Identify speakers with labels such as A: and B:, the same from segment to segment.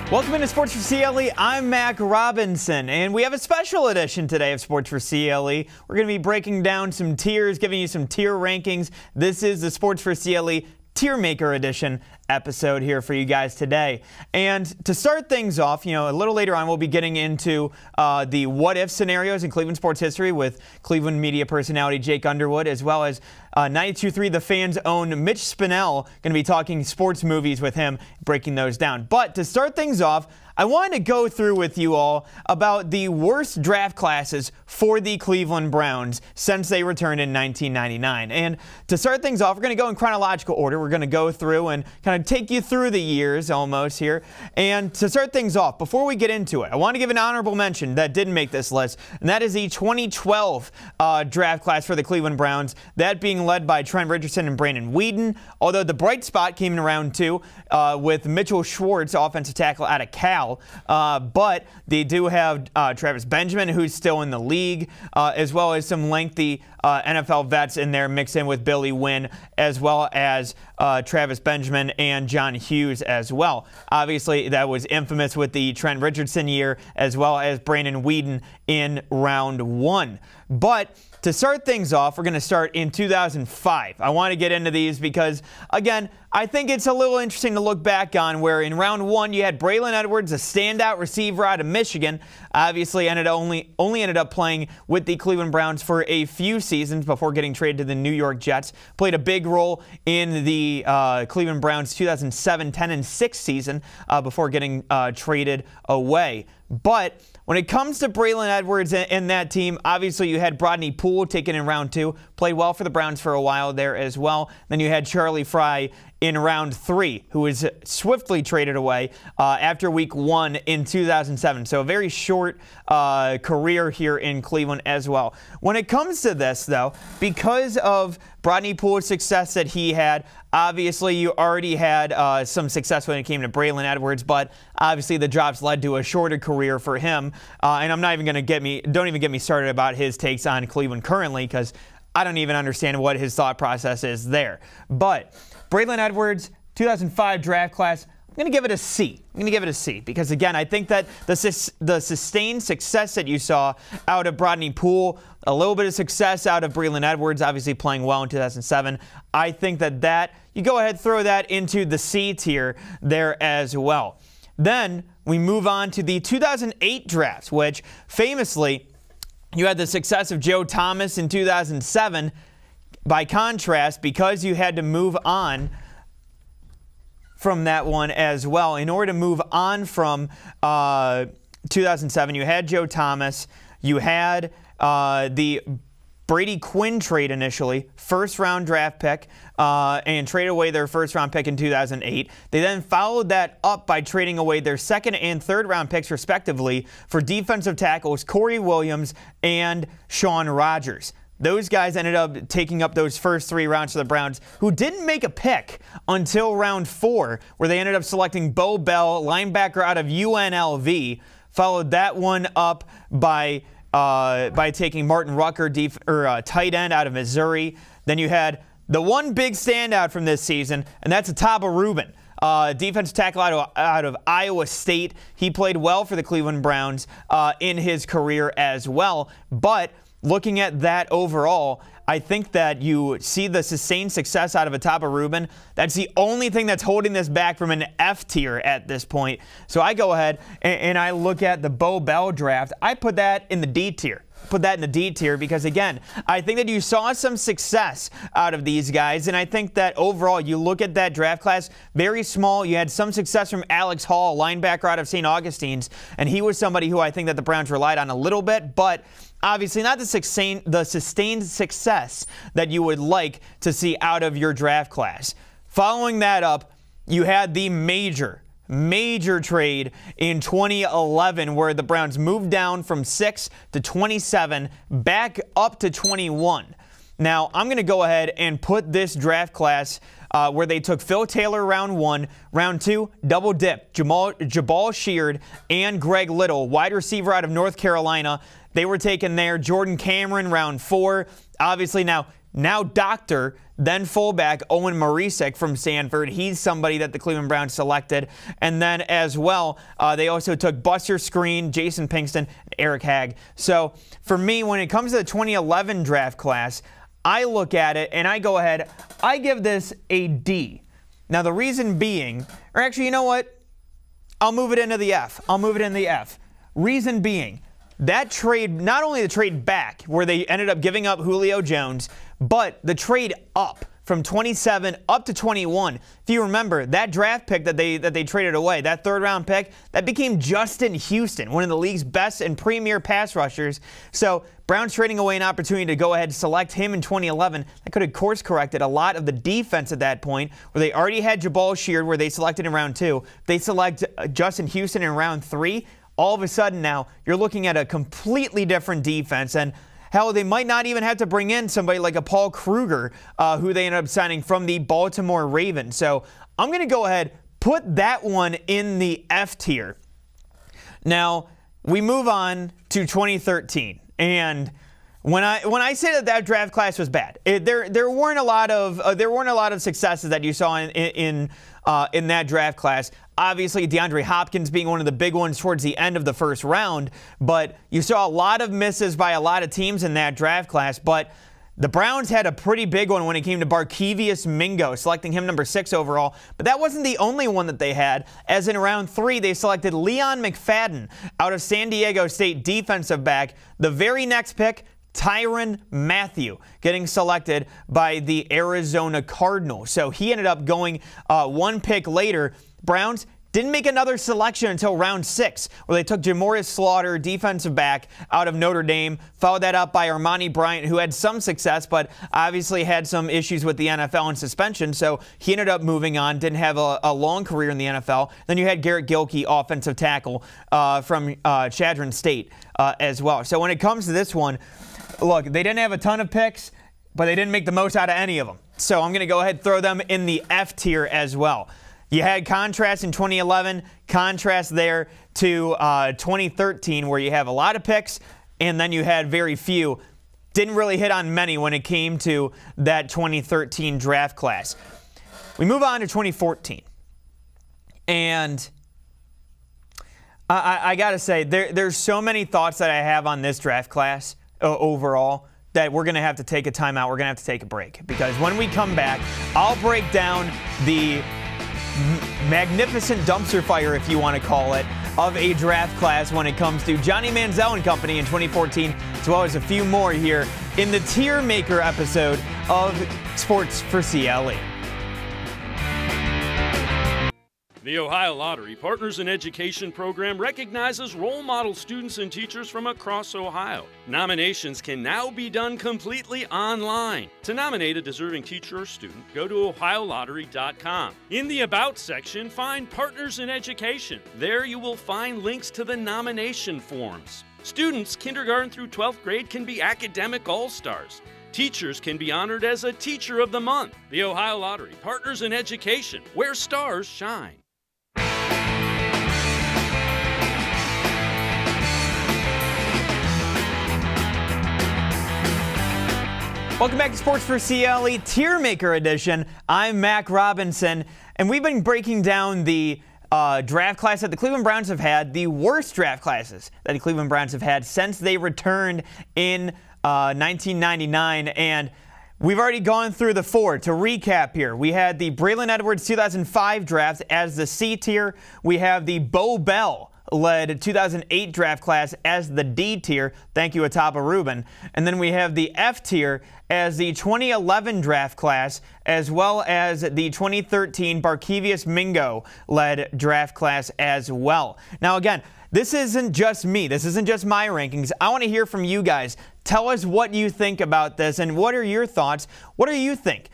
A: Welcome into Sports4CLE. I'm Mac Robinson, and we have a special edition today of Sports4CLE. We're going to be breaking down some tiers, giving you some tier rankings. This is the Sports4CLE Tiermaker edition episode here for you guys today. And to start things off, a little later on we'll be getting into the what-if scenarios in Cleveland sports history with Cleveland media personality Jake Underwood, as well as 92.3 The Fan's own Mitch Spinell. Going to be talking sports movies with him, breaking those down. But to start things off, I wanted to go through with you all about the worst draft classes for the Cleveland Browns since they returned in 1999. And to start things off, we're going to go in chronological order. We're going to go through and kind of take you through the years almost here. And to start things off, before we get into it, I want to give an honorable mention that didn't make this list, and that is the 2012 draft class for the Cleveland Browns, that being led by Trent Richardson and Brandon Weeden, although the bright spot came in round 2 with Mitchell Schwartz, offensive tackle out of Cal. But they do have Travis Benjamin, who's still in the league, as well as some lengthy NFL vets in there mixed in with Billy Wynn, as well as Travis Benjamin and John Hughes as well. Obviously, that was infamous with the Trent Richardson year, as well as Brandon Weeden in round 1. But to start things off, we're going to start in 2005. I want to get into these because, again, I think it's a little interesting to look back on where in round 1 you had Braylon Edwards, a standout receiver out of Michigan. Obviously only ended up playing with the Cleveland Browns for a few seasons before getting traded to the New York Jets. Played a big role in the Cleveland Browns 2007, 10, and 6 season before getting traded away. But when it comes to Braylon Edwards and that team, obviously you had Brodney Poole taken in round 2, played well for the Browns for a while there as well. Then you had Charlie Frye in round 3, who was swiftly traded away after week 1 in 2007. So a very short career here in Cleveland as well. When it comes to this, though, because of Brodney Poole's success that he had, obviously you already had some success when it came to Braylon Edwards, but obviously the drops led to a shorter career for him. And I'm not even going to don't even get me started about his takes on Cleveland currently, because I don't even understand what his thought process is there. But Braylon Edwards, 2005 draft class, I'm going to give it a C. I'm going to give it a C because, again, I think that the sustained success that you saw out of Brodney Poole, a little bit of success out of Braylon Edwards, obviously playing well in 2007, I think that you go ahead and throw that into the C tier there as well. Then we move on to the 2008 drafts, which famously you had the success of Joe Thomas in 2007. By contrast, because you had to move on from that one as well, in order to move on from 2007, you had Joe Thomas, you had the Brady Quinn trade initially, first-round draft pick, and traded away their first-round pick in 2008. They then followed that up by trading away their second- and third-round picks, respectively, for defensive tackles Corey Williams and Shawn Rogers. Those guys ended up taking up those first 3 rounds for the Browns, who didn't make a pick until round 4, where they ended up selecting Bo Bell, linebacker out of UNLV. Followed that one up by taking Martin Rucker, tight end out of Missouri. Then you had the one big standout from this season, and that's Ataba Rubin. Defensive tackle out of Iowa State. He played well for the Cleveland Browns in his career as well. But looking at that overall, I think that you see the sustained success out of Ataba Rubin. That's the only thing that's holding this back from an F tier at this point. So I go ahead and I look at the Bo Bell draft. I put that in the D tier. Because, again, I think that you saw some success out of these guys, and I think that overall you look at that draft class, very small. You had some success from Alex Hall, linebacker out of St. Augustine's, and he was somebody who I think that the Browns relied on a little bit, but obviously not the sustained success that you would like to see out of your draft class. Following that up, you had the major trade in 2011 where the Browns moved down from 6 to 27 back up to 21. Now, I'm going to go ahead and put this draft class where they took Phil Taylor round 1, round 2, double dip, Jabal Sheard and Greg Little, wide receiver out of North Carolina. They were taken there. Jordan Cameron round 4. Obviously now now doctor, then fullback Owen Marisek from Sanford. He's somebody that the Cleveland Browns selected. And then as well, they also took Buster Screen, Jason Pinkston, and Eric Hagg. So for me, when it comes to the 2011 draft class, I look at it and I go ahead, I give this a D. Now the reason being, or actually, you know what? I'll move it into the F. I'll move it in the F. Reason being, that trade, not only the trade back, where they ended up giving up Julio Jones, but the trade up from 27 up to 21. If you remember, that draft pick that they traded away, that third-round pick, that became Justin Houston, one of the league's best and premier pass rushers. So Browns trading away an opportunity to go ahead and select him in 2011. That could have course-corrected a lot of the defense at that point, where they already had Jabal Sheard, where they selected in round 2. They select Justin Houston in round 3. All of a sudden now, you're looking at a completely different defense. And hell, they might not even have to bring in somebody like a Paul Kruger, who they ended up signing from the Baltimore Ravens. So I'm going to go ahead, put that one in the F tier. Now, we move on to 2013. And when I say that draft class was bad, there weren't a lot of successes that you saw in that draft class. Obviously, DeAndre Hopkins being one of the big ones towards the end of the first round, but you saw a lot of misses by a lot of teams in that draft class. But the Browns had a pretty big one when it came to Barkevious Mingo, selecting him number 6 overall. But that wasn't the only one that they had, as in round 3, they selected Leon McFadden out of San Diego State, defensive back. The very next pick, Tyrann Mathieu, getting selected by the Arizona Cardinals. So he ended up going one pick later. Browns didn't make another selection until round 6, where they took Jamorius Slaughter, defensive back, out of Notre Dame. Followed that up by Armani Bryant, who had some success, but obviously had some issues with the NFL and suspension. So he ended up moving on, didn't have a long career in the NFL. Then you had Garrett Gilkey, offensive tackle from Chadron State as well. So when it comes to this one, look, they didn't have a ton of picks, but they didn't make the most out of any of them. So I'm going to go ahead and throw them in the F tier as well. You had contrast in 2011, contrast there to 2013, where you have a lot of picks, and then you had very few. Didn't really hit on many when it came to that 2013 draft class. We move on to 2014. And I got to say, there's so many thoughts that I have on this draft class overall that we're going to have to take a timeout. We're going to have to take a break. Because when we come back, I'll break down the magnificent dumpster fire, if you want to call it, of a draft class when it comes to Johnny Manziel and company in 2014, as well as a few more here in the Tiermaker episode of Sports for CLE.
B: The Ohio Lottery Partners in Education program recognizes role model students and teachers from across Ohio. Nominations can now be done completely online. To nominate a deserving teacher or student, go to ohiolottery.com. In the About section, find Partners in Education. There you will find links to the nomination forms. Students, kindergarten through 12th grade, can be academic all-stars. Teachers can be honored as a Teacher of the Month. The Ohio Lottery Partners in Education, where stars shine.
A: Welcome back to Sports for CLE Tiermaker edition. I'm Mac Robinson, and we've been breaking down the draft class that the Cleveland Browns have had, the worst draft classes that the Cleveland Browns have had since they returned in 1999. And we've already gone through the 4. To recap here, we had the Braylon Edwards 2005 draft as the C tier. We have the Bo Bell led 2008 draft class as the D tier. Thank you, Ataba Rubin. And then we have the F tier as the 2011 draft class, as well as the 2013 Barkevious Mingo led draft class as well. Now again, this isn't just me. This isn't just my rankings. I want to hear from you guys. Tell us what you think about this, and what are your thoughts? What do you think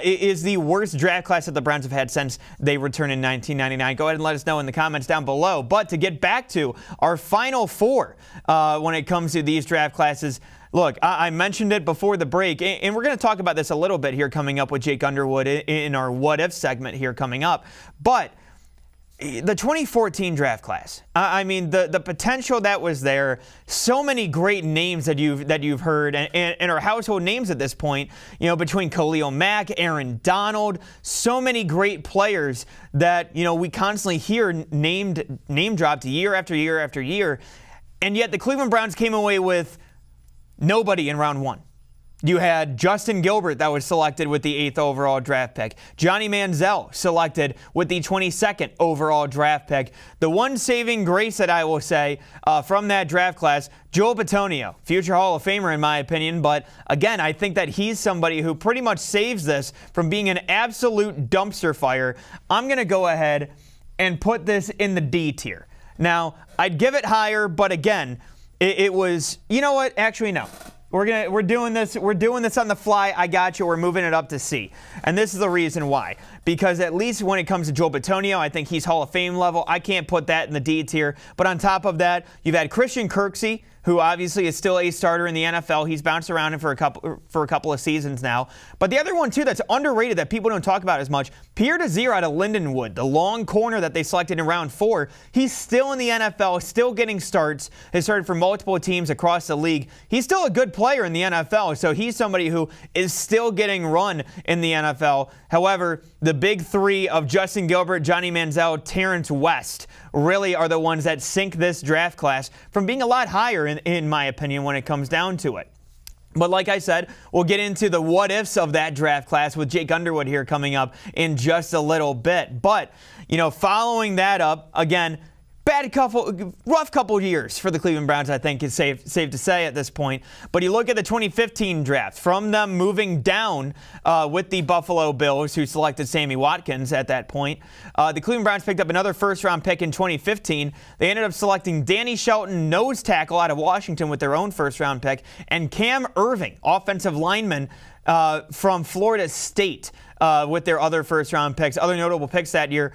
A: is the worst draft class that the Browns have had since they returned in 1999? Go ahead and let us know in the comments down below. But to get back to our final 4 when it comes to these draft classes, look, I mentioned it before the break, and we're going to talk about this a little bit here coming up with Jake Underwood in our What If segment here coming up. But the 2014 draft class. I mean, the potential that was there. So many great names that you've heard and are household names at this point. You know, between Khalil Mack, Aaron Donald, so many great players that we constantly hear name dropped year after year after year, and yet the Cleveland Browns came away with nobody in round 1. You had Justin Gilbert that was selected with the 8th overall draft pick. Johnny Manziel selected with the 22nd overall draft pick. The one saving grace that I will say from that draft class, Joel Bitonio, future Hall of Famer in my opinion. But again, I think that he's somebody who pretty much saves this from being an absolute dumpster fire. I'm going to go ahead and put this in the D tier. Now, I'd give it higher, but again, it was, you know what? Actually, no. We're doing this on the fly. I got you. We're moving it up to C. And this is the reason why. Because at least when it comes to Joel Bitonio, I think he's Hall of Fame level. I can't put that in the D tier. But on top of that, you've had Christian Kirksey, who obviously is still a starter in the NFL. He's bounced around for a couple of seasons now. But the other one, too, that's underrated that people don't talk about as much, Pierre Dazir out of Lindenwood, the long corner that they selected in round 4. He's still in the NFL, still getting starts. Has started for multiple teams across the league. He's still a good player in the NFL, so he's somebody who is still getting run in the NFL. However, the big 3 of Justin Gilbert, Johnny Manziel, Terrence West really are the ones that sink this draft class from being a lot higher, in my opinion, when it comes down to it. But like I said, we'll get into the what-ifs of that draft class with Jake Underwood here coming up in just a little bit. But, following that up, again, rough couple years for the Cleveland Browns, I think is safe to say at this point. But you look at the 2015 draft, from them moving down with the Buffalo Bills, who selected Sammy Watkins at that point. The Cleveland Browns picked up another first-round pick in 2015. They ended up selecting Danny Shelton, nose tackle out of Washington, with their own first-round pick, and Cam Irving, offensive lineman from Florida State. With their other first-round picks. Other notable picks that year,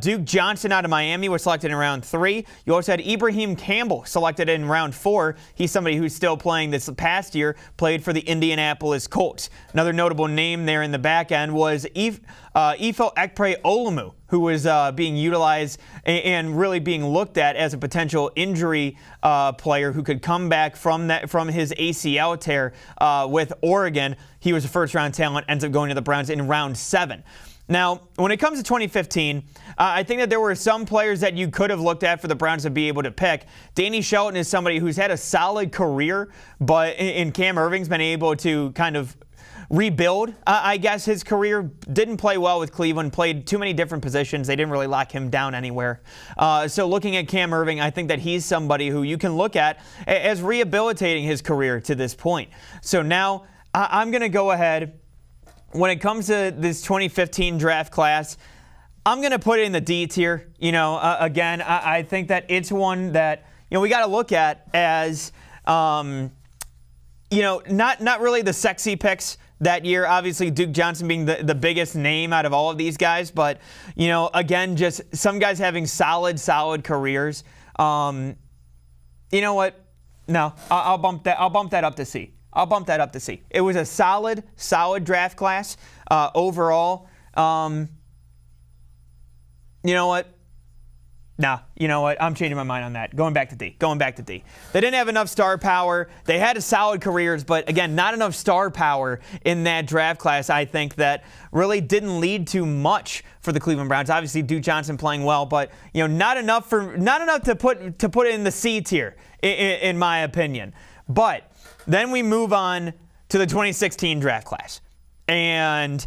A: Duke Johnson out of Miami was selected in round 3. You also had Ibrahim Campbell selected in round 4. He's somebody who's still playing this past year, played for the Indianapolis Colts. Another notable name there in the back end was Ifo Ekpre Olumu, who was being utilized and really being looked at as a potential injury player who could come back from his ACL tear with Oregon. He was a first-round talent, ends up going to the Browns in round 7. Now, when it comes to 2015, I think that there were some players that you could have looked at for the Browns to be able to pick. Danny Shelton is somebody who's had a solid career, but in Cam Irving's been able to kind of rebuild, I guess, his career. Didn't play well with Cleveland, played too many different positions. They didn't really lock him down anywhere. So looking at Cam Irving, I think that he's somebody who you can look at as rehabilitating his career to this point. So now I'm going to go ahead. When it comes to this 2015 draft class, I'm going to put it in the D tier. Again, I think that it's one that, we got to look at as, not really the sexy picks that year. Obviously, Duke Johnson being the biggest name out of all of these guys. But, again, just some guys having solid careers. You know what? No, I'll bump that up to C. I'll bump that up to C. It was a solid draft class overall. You know what? Nah, you know what? I'm changing my mind on that. Going back to D. They didn't have enough star power. They had solid careers, but again, not enough star power in that draft class. I think that really didn't lead to much for the Cleveland Browns. Obviously, Duke Johnson playing well, but not enough to put it in the C tier, in my opinion. But then we move on to the 2016 draft class, and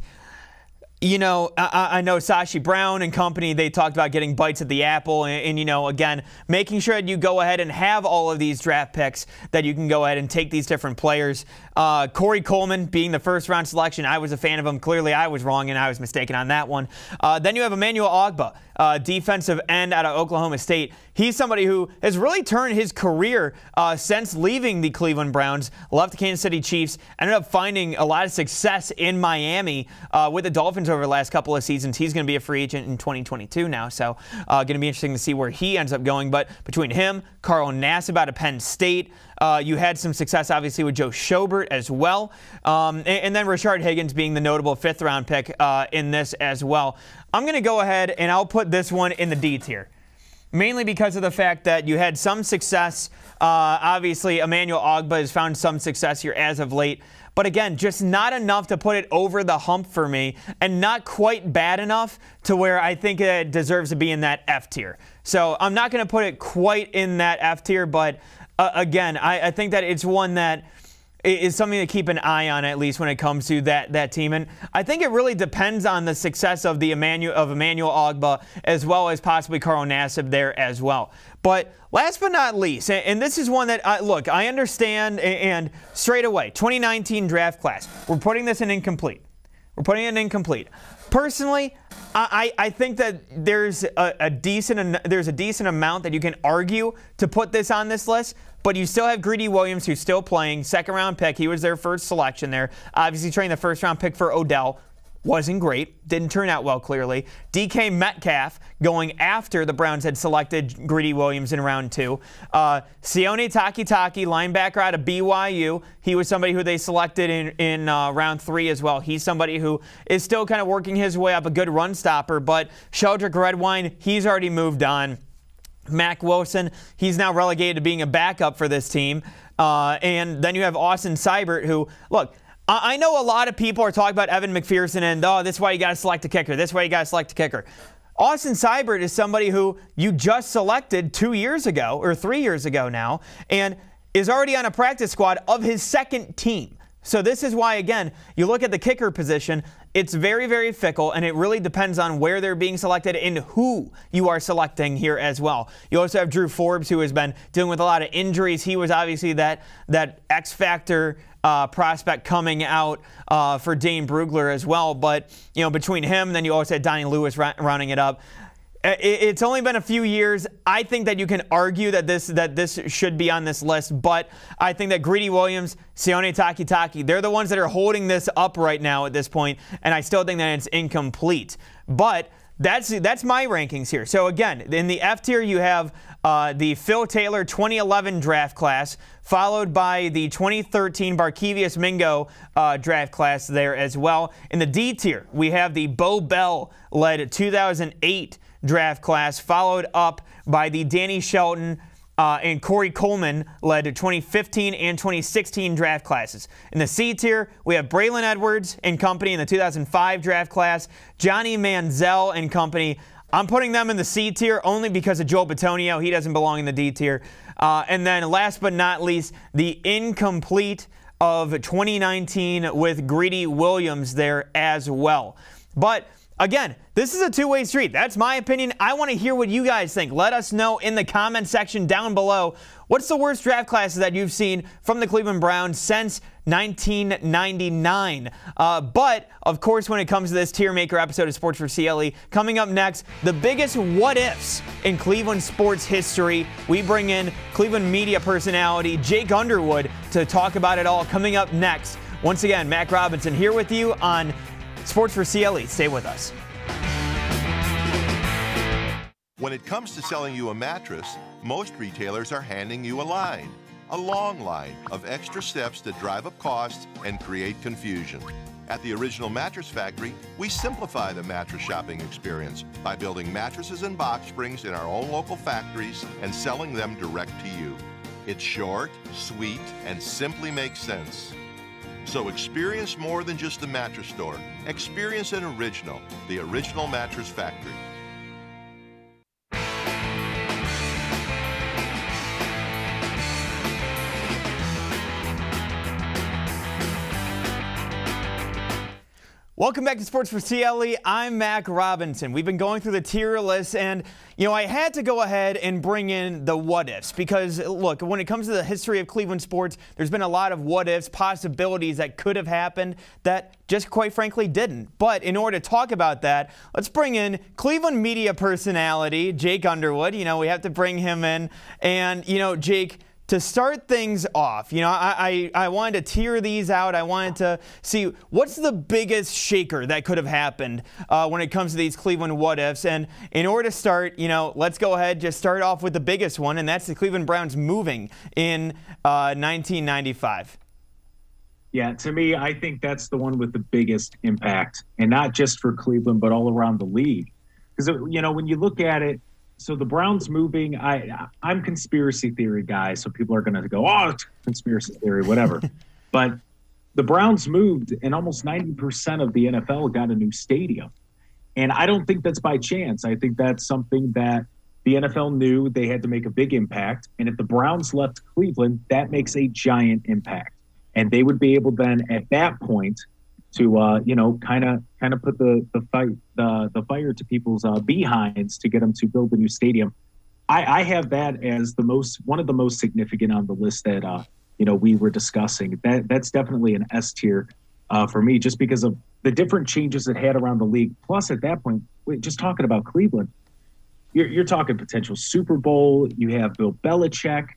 A: I know Sashi Brown and company, they talked about getting bites at the apple and again, making sure that you go ahead and have all of these draft picks, that you can go ahead and take these different players. Corey Coleman being the first-round selection, I was a fan of him. Clearly, I was wrong, and I was mistaken on that one. Then you have Emmanuel Ogbah, defensive end out of Oklahoma State. He's somebody who has really turned his career since leaving the Cleveland Browns, left the Kansas City Chiefs, ended up finding a lot of success in Miami with the Dolphins over the last couple of seasons. He's going to be a free agent in 2022 now, so going to be interesting to see where he ends up going. But between him, Carl Nassib out of Penn State, you had some success, obviously, with Joe Seibert as well. And then Rashard Higgins being the notable 5th-round pick in this as well. I'm going to go ahead and I'll put this one in the D tier, mainly because of the fact that you had some success. Obviously, Emmanuel Ogbah has found some success here as of late. But again, just not enough to put it over the hump for me, and not quite bad enough to where I think it deserves to be in that F tier. So I'm not going to put it quite in that F tier, but again, I think that it's one that is something to keep an eye on, at least when it comes to that team. And I think it really depends on the success of Emmanuel Ogbah, as well as possibly Carl Nassib there as well. But last but not least, and this is one that, look, I understand, and straight away, 2019 draft class, we're putting this in incomplete. We're putting it in incomplete. Personally, I think that there's a decent amount that you can argue to put this on this list. But you still have Greedy Williams, who's still playing, 2nd-round pick. He was their first selection there. Obviously, trading the 1st-round pick for Odell wasn't great. Didn't turn out well, clearly. DK Metcalf going after the Browns had selected Greedy Williams in round 2. Sione Takitaki, linebacker out of BYU. He was somebody who they selected in round 3 as well. He's somebody who is still kind of working his way up, a good run stopper. But Sheldrick Redwine, he's already moved on. Mack Wilson, he's now relegated to being a backup for this team. And then you have Austin Seibert, who, look, I know a lot of people are talking about Evan McPherson and, oh, this is why you got to select a kicker. This is why you got to select a kicker. Austin Seibert is somebody who you just selected 2 years ago, or 3 years ago now, and is already on a practice squad of his 2nd team. So this is why, again, you look at the kicker position, it's very, very fickle, and it really depends on where they're being selected and who you are selecting here as well. You also have Drew Forbes, who has been dealing with a lot of injuries. He was obviously that X-factor prospect coming out for Dane Brugler as well. But, you know, between him, then you also had Donnie Lewis rounding it up. It's only been a few years. I think that you can argue that this should be on this list, but I think that Greedy Williams, Sione Takitaki, they're the ones that are holding this up right now at this point, and I still think that it's incomplete. But that's my rankings here. So again, in the F tier, you have the Phil Taylor 2011 draft class, followed by the 2013 Barkevius Mingo draft class there as well. In the D tier, we have the Bo Bell-led 2008 draft class, followed up by the Danny Shelton and Corey Coleman led 2015 and 2016 draft classes. In the C tier, we have Braylon Edwards and company in the 2005 draft class, Johnny Manziel and company. I'm putting them in the C tier only because of Joel Bitonio. He doesn't belong in the D tier. And then last but not least, the incomplete of 2019 with Greedy Williams there as well. But again, this is a two-way street. That's my opinion. I want to hear what you guys think. Let us know in the comment section down below. What's the worst draft classes that you've seen from the Cleveland Browns since 1999? But, of course, when it comes to this Tiermaker episode of Sports for CLE, coming up next, the biggest what-ifs in Cleveland sports history. We bring in Cleveland media personality Jake Underwood to talk about it all. Coming up next, once again, Mac Robinson here with you on Sports for CLE. Stay with us.
C: When it comes to selling you a mattress, most retailers are handing you a long line of extra steps that drive up costs and create confusion. At the Original Mattress Factory, we simplify the mattress shopping experience by building mattresses and box springs in our own local factories and selling them direct to you. It's short, sweet, and simply makes sense. So experience more than just a mattress store. Experience an original, the Original Mattress Factory.
A: Welcome back to Sports for CLE. I'm Mac Robinson. We've been going through the tier list, and I had to go ahead and bring in the what-ifs because, look, when it comes to the history of Cleveland sports, there's been a lot of what-ifs, possibilities that could have happened that just quite frankly didn't. But in order to talk about that, let's bring in Cleveland media personality Jake Underwood. We have to bring him in. And, Jake, to start things off, I wanted to tier these out. I wanted to see what's the biggest shaker that could have happened when it comes to these Cleveland what-ifs. And in order to start, let's go ahead, just start off with the biggest one, and that's the Cleveland Browns moving in 1995.
D: Yeah, to me, I think that's the one with the biggest impact, and not just for Cleveland, but all around the league. Because, when you look at it, so the Browns moving, I'm conspiracy theory guy, so people are going to go, oh, it's conspiracy theory, whatever. But the Browns moved, and almost 90% of the NFL got a new stadium. And I don't think that's by chance. I think that's something that the NFL knew they had to make a big impact. And if the Browns left Cleveland, that makes a giant impact. And they would be able then at that point to kind of put the fire to people's behinds to get them to build a new stadium. I have that as one of the most significant on the list that we were discussing. That's definitely an S tier for me, just because of the different changes it had around the league. Plus, at that point, just talking about Cleveland, you're talking potential Super Bowl. You have Bill Belichick.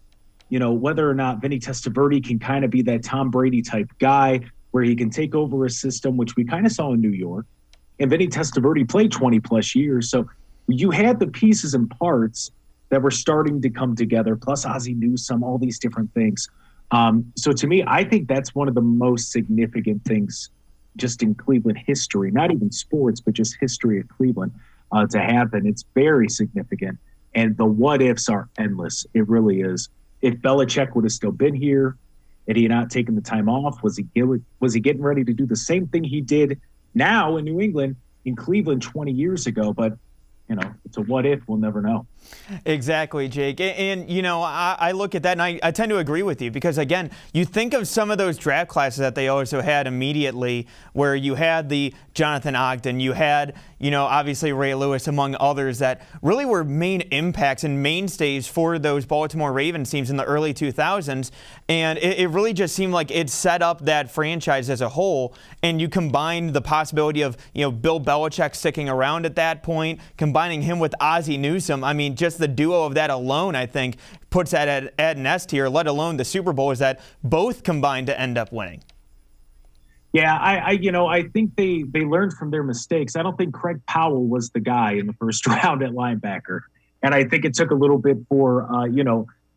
D: Whether or not Vinny Testaverde can kind of be that Tom Brady type guy where he can take over a system, which we kind of saw in New York. And Vinny Testaverde played 20 plus years. So you had the pieces and parts that were starting to come together, plus Ozzie Newsome, all these different things. So to me, I think that's one of the most significant things just in Cleveland history, not even sports, but just history of Cleveland to happen. It's very significant. And the what ifs are endless. It really is. If Belichick would have still been here, had he not taken the time off, was he getting ready to do the same thing he did now in New England, in Cleveland 20 years ago? But, it's a what if, we'll never know.
A: Exactly, Jake. And I look at that and I tend to agree with you because, again, you think of some of those draft classes that they also had immediately where you had the Jonathan Ogden, you had, obviously Ray Lewis, among others that really were main impacts and mainstays for those Baltimore Ravens teams in the early 2000s. And it really just seemed like it set up that franchise as a whole. And you combined the possibility of, Bill Belichick sticking around at that point, combining him with Ozzie Newsome. I mean, just the duo of that alone, I think, puts that at an S tier, let alone the Super Bowl, is that both combined to end up winning.
D: Yeah, I think they learned from their mistakes. I don't think Craig Powell was the guy in the first round at linebacker. And I think it took a little bit for,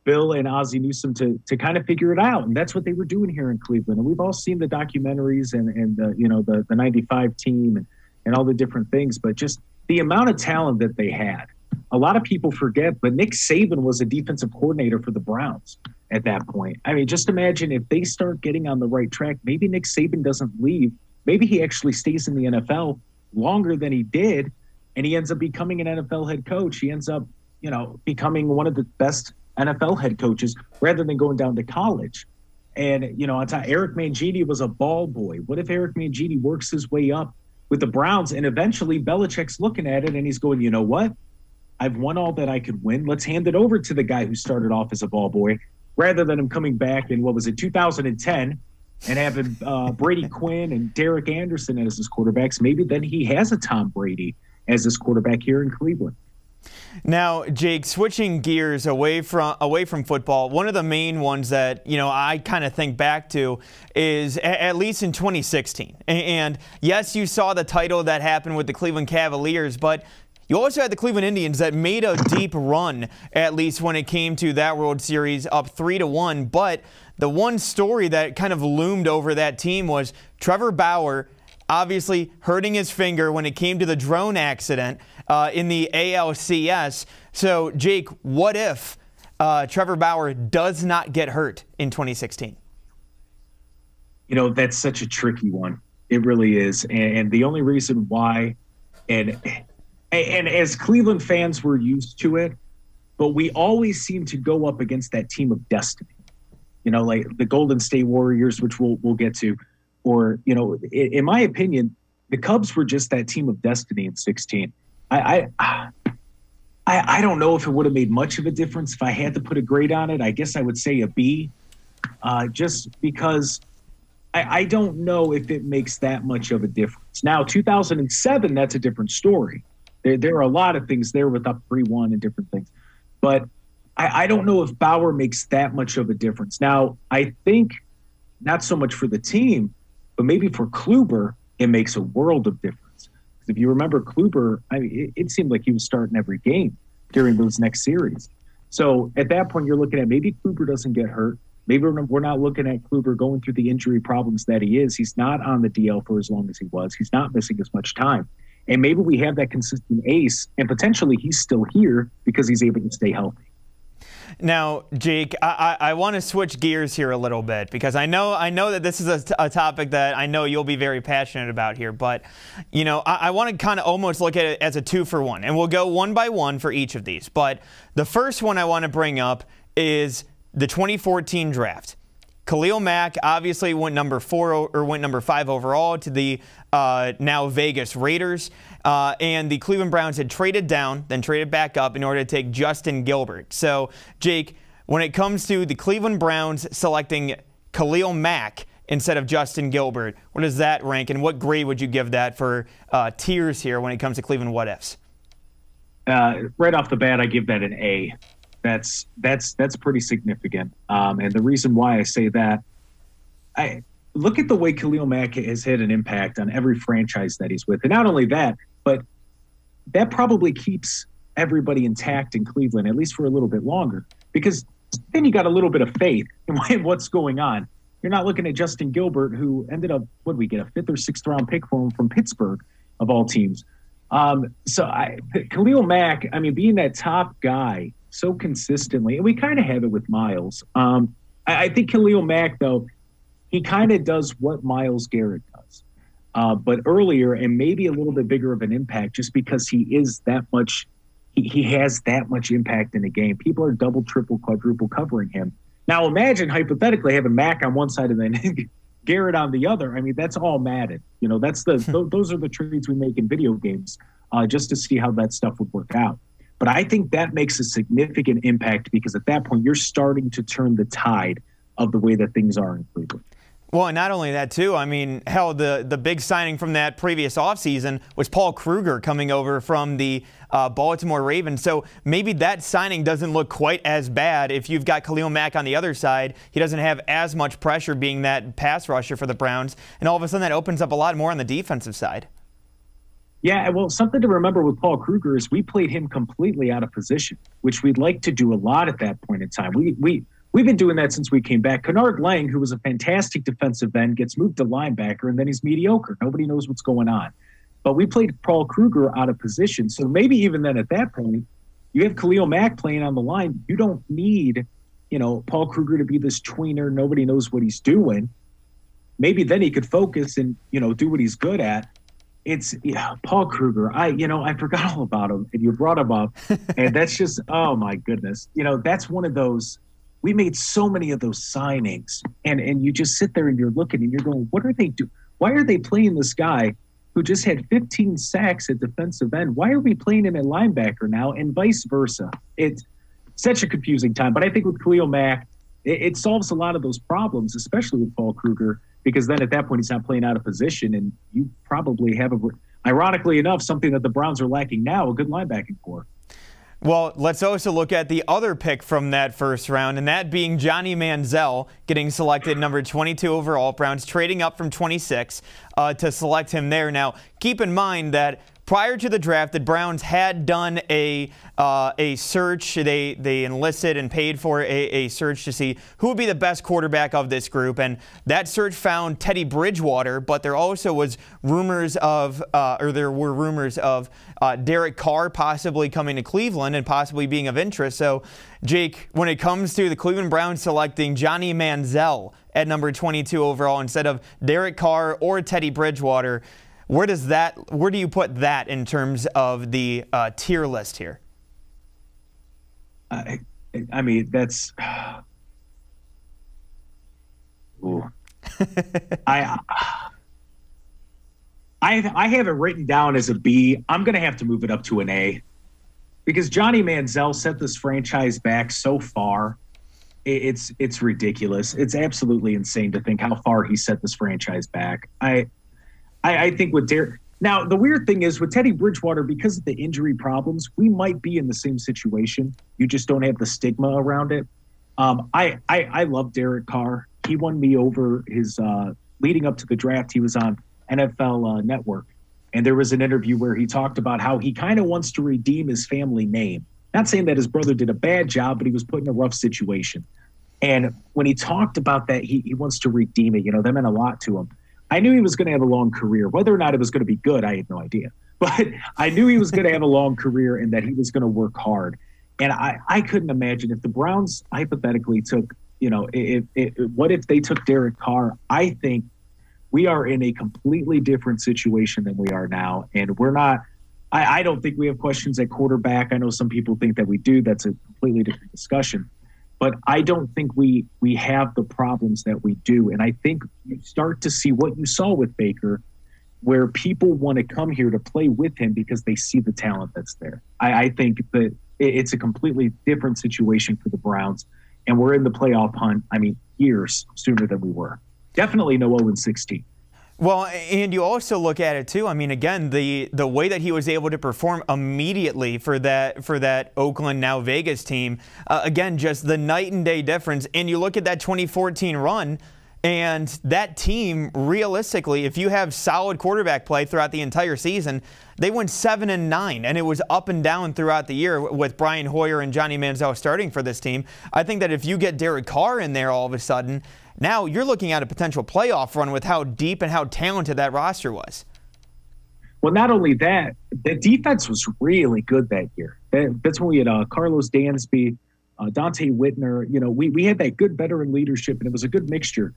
D: Bill and Ozzie Newsome to kind of figure it out. And that's what they were doing here in Cleveland. And we've all seen the documentaries and the 95 team and all the different things. But just the amount of talent that they had. A lot of people forget, but Nick Saban was a defensive coordinator for the Browns at that point. I mean, just imagine if they start getting on the right track, maybe Nick Saban doesn't leave. Maybe he actually stays in the NFL longer than he did, and he ends up becoming an NFL head coach. He ends up, becoming one of the best NFL head coaches rather than going down to college. And, I thought Eric Mangini was a ball boy. What if Eric Mangini works his way up with the Browns and eventually Belichick's looking at it and he's going, you know what? I've won all that I could win. Let's hand it over to the guy who started off as a ball boy rather than him coming back in, 2010 and having Brady Quinn and Derek Anderson as his quarterbacks. Maybe then he has a Tom Brady as his quarterback here in Cleveland.
A: Now, Jake, switching gears away from football, one of the main ones that, I kind of think back to is at least in 2016. And yes, you saw the title that happened with the Cleveland Cavaliers, but you also had the Cleveland Indians that made a deep run, at least when it came to that World Series, up 3-1. But the one story that kind of loomed over that team was Trevor Bauer obviously hurting his finger when it came to the drone accident in the ALCS. So, Jake, what if Trevor Bauer does not get hurt in 2016?
D: That's such a tricky one. It really is. And the only reason why, and as Cleveland fans, we're used to it, but we always seem to go up against that team of destiny, like the Golden State Warriors, which we'll get to. Or, in my opinion, the Cubs were just that team of destiny in 16. I don't know if it would have made much of a difference. If I had to put a grade on it, I guess I would say a B, just because I don't know if it makes that much of a difference. Now, 2007, that's a different story. There are a lot of things there with up 3-1 and different things. But I don't know if Bauer makes that much of a difference. Now, I think not so much for the team, but maybe for Kruger, it makes a world of difference. Because if you remember Kruger, I mean, it seemed like he was starting every game during those next series. So at that point, you're looking at maybe Kruger doesn't get hurt. Maybe we're not looking at Kruger going through the injury problems that he is. He's not on the DL for as long as he was. He's not missing as much time. And maybe we have that consistent ace, and potentially he's still here because he's able to stay healthy.
A: Now, Jake, I want to switch gears here a little bit because I know that this is a topic that I know you'll be very passionate about here. But, you know, I want to kind of almost look at it as a 2-for-1. And we'll go one by one for each of these. But the first one I want to bring up is the 2014 draft. Khalil Mack obviously went number 5 overall to the now Vegas Raiders. And the Cleveland Browns had traded down, then traded back up in order to take Justin Gilbert. So, Jake, when it comes to the Cleveland Browns selecting Khalil Mack instead of Justin Gilbert, where does that rank, and what grade would you give that for tiers here when it comes to Cleveland what-ifs?
D: Right off the bat, I give that an A. That's pretty significant. And the reason why I say that, I look at the way Khalil Mack has had an impact on every franchise that he's with. And not only that, but that probably keeps everybody intact in Cleveland, at least for a little bit longer, because then you got a little bit of faith in what's going on. You're not looking at Justin Gilbert, who ended up, what did we get, a 5th or 6th round pick for him from Pittsburgh, of all teams. Khalil Mack, I mean, being that top guy so consistently, and we kind of have it with Miles. I think Khalil Mack, though, he kind of does what Myles Garrett does, but earlier and maybe a little bit bigger of an impact, just because he is that much. He has that much impact in the game. People are double, triple, quadruple covering him. Now imagine hypothetically having Mack on one side and then Garrett on the other. I mean, that's all Madden. You know, those are the trades we make in video games, just to see how that stuff would work out. But I think that makes a significant impact because at that point you're starting to turn the tide of the way that things are in Cleveland.
A: Well, and not only that, too, I mean, hell, the big signing from that previous offseason was Paul Kruger coming over from the Baltimore Ravens. So maybe that signing doesn't look quite as bad if you've got Khalil Mack on the other side. He doesn't have as much pressure being that pass rusher for the Browns. And all of a sudden that opens up a lot more on the defensive side.
D: Yeah, well, something to remember with Paul Kruger is we played him completely out of position, which we'd like to do a lot at that point in time. We've been doing that since we came back. Kennard Lang, who was a fantastic defensive end, gets moved to linebacker, and then he's mediocre. Nobody knows what's going on. But we played Paul Kruger out of position. So maybe even then at that point, you have Khalil Mack playing on the line. You don't need, Paul Kruger to be this tweener. Nobody knows what he's doing. Maybe then he could focus and, do what he's good at. It's Paul Kruger. I forgot all about him, and you brought him up, and that's just, oh my goodness. That's one of those. We made so many of those signings, and you just sit there and you're looking and you're going, what are they doing? Why are they playing this guy who just had 15 sacks at defensive end? Why are we playing him at linebacker now, and vice versa? It's such a confusing time. But I think with Khalil Mack, it solves a lot of those problems, especially with Paul Kruger, because then at that point he's not playing out of position, and you probably have, ironically enough, something that the Browns are lacking now, a good linebacking core.
A: Well, let's also look at the other pick from that first round, and that being Johnny Manziel getting selected number 22 overall. Browns trading up from 26 to select him there. Now, keep in mind that prior to the draft, the Browns had done a search. They enlisted and paid for a search to see who would be the best quarterback of this group, and that search found Teddy Bridgewater. But there also was rumors of, Derek Carr possibly coming to Cleveland and possibly being of interest. So, Jake, when it comes to the Cleveland Browns selecting Johnny Manziel at number 22 overall instead of Derek Carr or Teddy Bridgewater, where do you put that in terms of the tier list here?
D: I mean, that's. Ooh. I have it written down as a B. I'm going to have to move it up to an A, because Johnny Manziel set this franchise back so far. It's ridiculous. It's absolutely insane to think how far he set this franchise back. I think with Now, the weird thing is with Teddy Bridgewater, because of the injury problems, we might be in the same situation. You just don't have the stigma around it. I love Derek Carr. He won me over his leading up to the draft. He was on NFL Network, and there was an interview where he talked about how he kind of wants to redeem his family name. Not saying that his brother did a bad job, but he was put in a rough situation. And when he talked about that, he wants to redeem it. You know, that meant a lot to him. I knew he was going to have a long career. Whether or not it was going to be good, I had no idea. But I knew he was going to have a long career and that he was going to work hard. And I couldn't imagine if the Browns hypothetically took, you know, what if they took Derek Carr? I think we are in a completely different situation than we are now. And we're not – I don't think we have questions at quarterback. I know some people think that we do. That's a completely different discussion. But I don't think we have the problems that we do. And I think you start to see what you saw with Baker, where people want to come here to play with him because they see the talent that's there. I think that it's a completely different situation for the Browns. And we're in the playoff hunt, years sooner than we were. Definitely no 0-16.
A: Well, and you also look at it too. Again, the way that he was able to perform immediately for that Oakland, now Vegas team, again, just the night and day difference. And you look at that 2014 run, and that team, realistically, if you have solid quarterback play throughout the entire season, they went 7-9, and it was up and down throughout the year with Brian Hoyer and Johnny Manziel starting for this team. I think that if you get Derek Carr in there all of a sudden, now you're looking at a potential playoff run with how deep and how talented that roster was.
D: Well, not only that, the defense was really good that year. That's when we had Carlos Dansby, Dante Whitner. You know, we had that good veteran leadership, and it was a good mixture